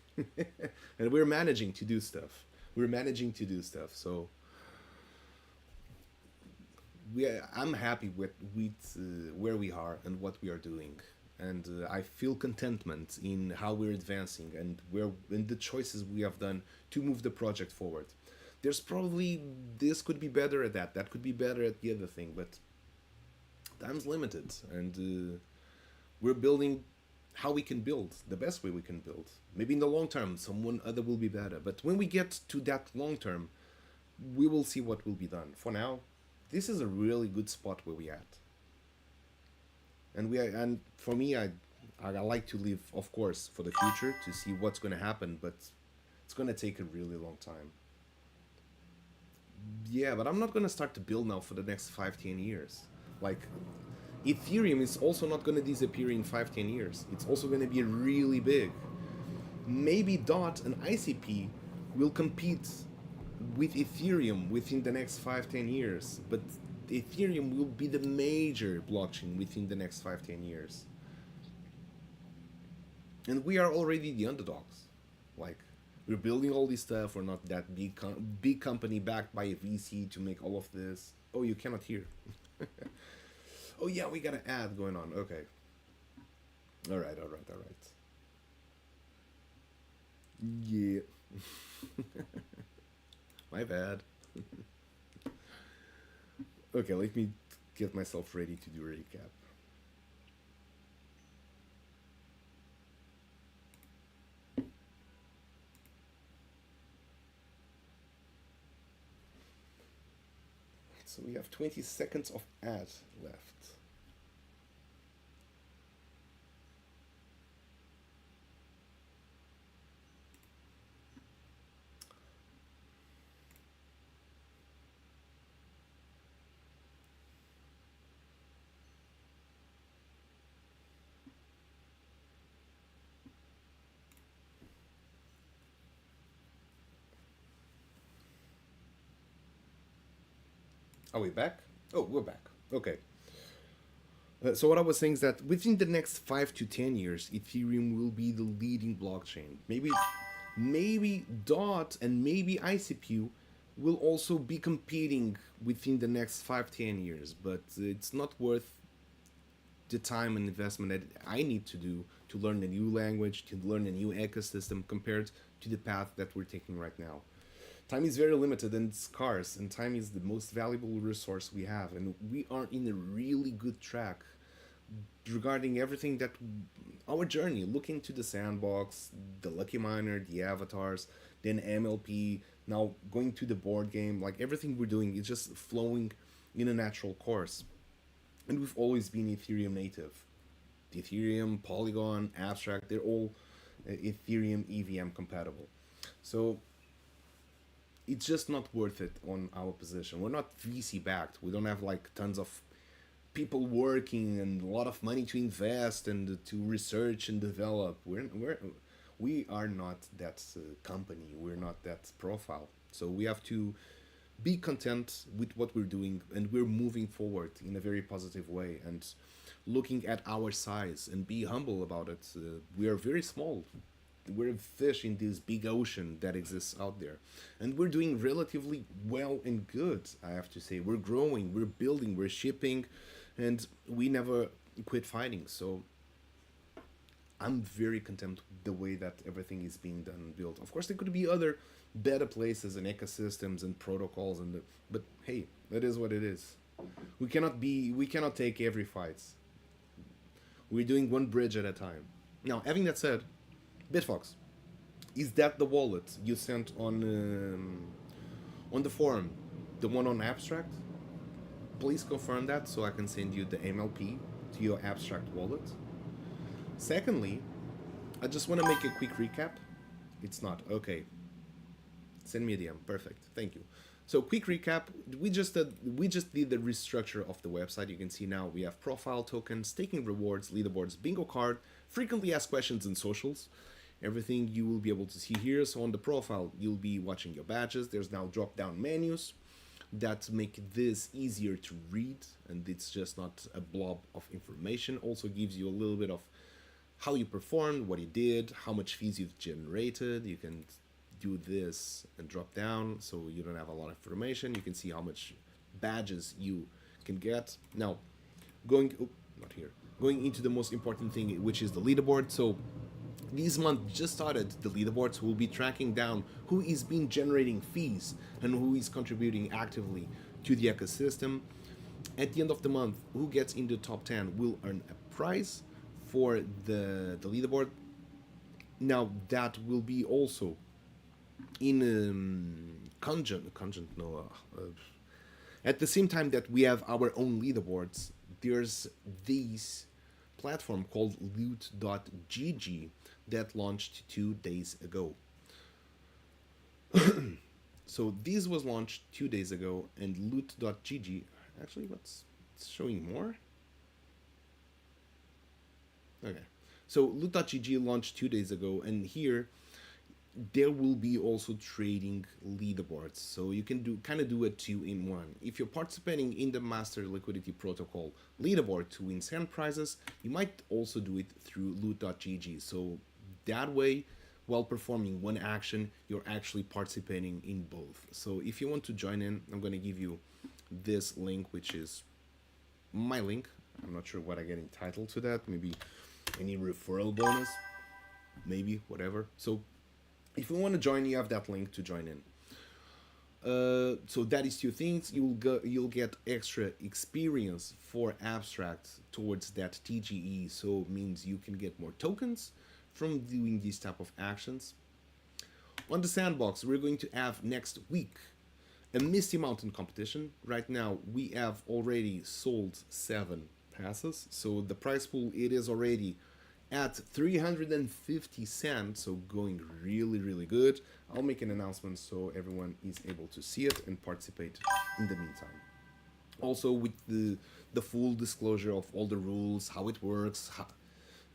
and we're managing to do stuff. So I'm happy with where we are and what we are doing, and I feel contentment in how we're advancing and the choices we have done to move the project forward. There's probably this could be better at that could be better at the other thing, but time's limited, and we're building how we can build the best way we can build. Maybe in the long term, someone other will be better, but when we get to that long term, we will see what will be done. For now, this is a really good spot where we at. And for me, I like to live, of course, for the future to see what's going to happen, but it's going to take a really long time. Yeah, but I'm not going to start to build now for the next 5, 10 years. Like, Ethereum is also not going to disappear in 5, 10 years. It's also going to be really big. Maybe DOT and ICP will compete with Ethereum within the next 5, 10 years, but Ethereum will be the major blockchain within the next 5, 10 years. And we are already the underdogs. Like, we're building all this stuff. We're not that big company backed by a VC to make all of this. Oh, you cannot hear. Oh yeah, we got an ad going on. Okay. All right, all right, all right. Yeah. My bad. Okay, let me get myself ready to do a recap. So we have 20 seconds of ad left. Are we back? Oh, we're back. Okay. So what I was saying is that within the next 5 to 10 years, Ethereum will be the leading blockchain. Maybe DOT and maybe ICP will also be competing within the next 5, 10 years, but it's not worth the time and investment that I need to do to learn a new language, to learn a new ecosystem compared to the path that we're taking right now. Time is very limited and scarce, and time is the most valuable resource we have, and we are in a really good track regarding everything that our journey. Look into the sandbox, the lucky miner, the avatars, then MLP, now going to the board game. Like, everything we're doing is just flowing in a natural course, and we've always been Ethereum native. The Ethereum, Polygon, Abstract, they're all Ethereum EVM compatible. So it's just not worth it on our position. We're not VC backed. We don't have like tons of people working and a lot of money to invest and to research and develop. We are not that company. We're not that profile. So we have to be content with what we're doing, and we're moving forward in a very positive way, and looking at our size and be humble about it. We are very small. We're a fish in this big ocean that exists out there, and we're doing relatively well and good, I have to say. We're growing, we're building, we're shipping, and we never quit fighting. So I'm very content with the way that everything is being done and built. Of course, there could be other better places and ecosystems and protocols, but hey, that is what it is. We cannot take every fight. We're doing one bridge at a time. Now, having that said, Bitfox, is that the wallet you sent on the forum, the one on Abstract? Please confirm that so I can send you the MLP to your Abstract wallet. Secondly, I just want to make a quick recap. It's not. Okay. Send me a DM. Perfect. Thank you. So, quick recap. We just did the restructure of the website. You can see now we have profile tokens, staking rewards, leaderboards, bingo card, frequently asked questions, and socials. Everything you will be able to see here. So on the profile, you'll be watching your badges. There's now drop-down menus that make this easier to read, and it's just not a blob of information. Also gives you a little bit of how you performed, what you did, how much fees you've generated. You can do this and drop down so you don't have a lot of information. You can see how much badges you can get. Now, going into the most important thing, which is the leaderboard. So this month just started the leaderboards. Will be tracking down who is been generating fees and who is contributing actively to the ecosystem. At the end of the month, who gets in the top 10 will earn a prize for the leaderboard. Now that will be also in at the same time that we have our own leaderboards. There's these platform called loot.gg that launched 2 days ago. So this was launched 2 days ago, and loot.gg, actually, what's showing more? Okay, so loot.gg launched 2 days ago, and here there will be also trading leaderboards, so you can do a two-in-one. If you're participating in the Master Liquidity Protocol leaderboard to win sand prizes, you might also do it through loot.gg. So that way, while performing one action, you're actually participating in both. So if you want to join in, I'm going to give you this link, which is my link. I'm not sure what I get entitled to that. Maybe any referral bonus, maybe, whatever. So if you want to join, you have that link to join in. So that is two things. You'll get extra experience for abstracts towards that TGE. So it means you can get more tokens from doing these type of actions. On the sandbox, we're going to have next week a Misty Mountain competition. Right now, we have already sold 7 passes. So the prize pool, it is already at 350 cents, so going really good. I'll make an announcement so everyone is able to see it and participate in the meantime. Also with the full disclosure of all the rules, how it works,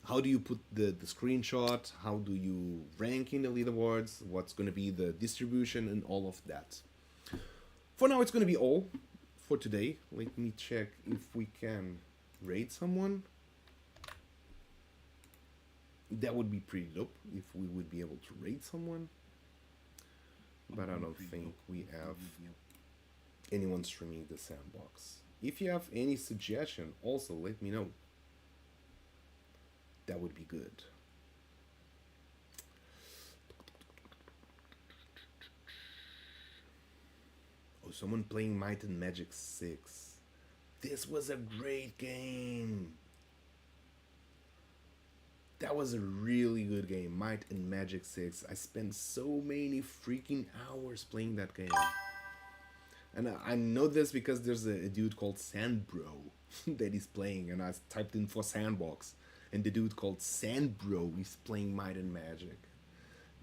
how do you put the screenshot, how do you rank in the leaderboards, what's going to be the distribution, and all of that. For now, it's going to be all for today. Let me check if we can raid someone. That would be pretty dope if we would be able to raid someone. But I don't think we have anyone streaming the sandbox. If you have any suggestion, also let me know. That would be good. Oh, someone playing Might and Magic 6. This was a great game. That was a really good game, Might and Magic 6. I spent so many freaking hours playing that game. And I know this because there's a dude called Sandbro that is playing, and I typed in for Sandbox, and the dude called Sandbro is playing Might and Magic.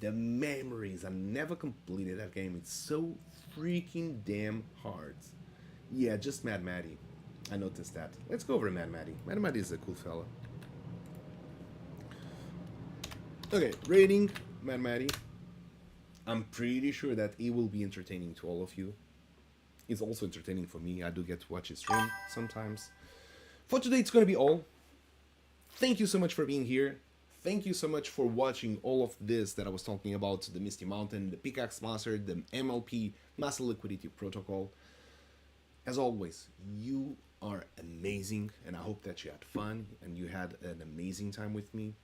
The memories, I never completed that game. It's so freaking damn hard. Yeah, just Mad Maddie. I noticed that. Let's go over to Mad Maddie. Mad Maddie is a cool fella. Okay, rating Mad Maddie. I'm pretty sure that it will be entertaining to all of you. It's also entertaining for me. I do get to watch his stream sometimes. For today, it's going to be all. Thank you so much for being here. Thank you so much for watching all of this that I was talking about. The Misty Mountain, the Pickaxe Master, the MLP, Master Liquidity Protocol. As always, you are amazing, and I hope that you had fun and you had an amazing time with me.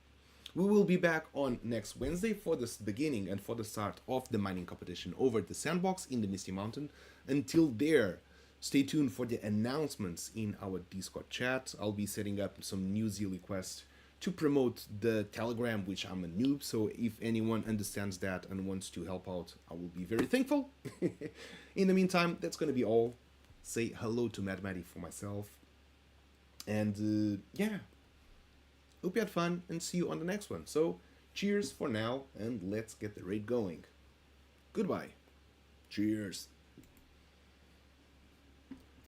We will be back on next Wednesday for the beginning and for the start of the mining competition over at the sandbox in the Misty Mountain. Until there, stay tuned for the announcements in our Discord chat. I'll be setting up some new Zealy quests to promote the Telegram, which I'm a noob, so if anyone understands that and wants to help out, I will be very thankful. In the meantime, that's going to be all. Say hello to Mad Maddie for myself. And yeah. Hope you had fun, and see you on the next one. So, cheers for now, and let's get the raid going. Goodbye. Cheers.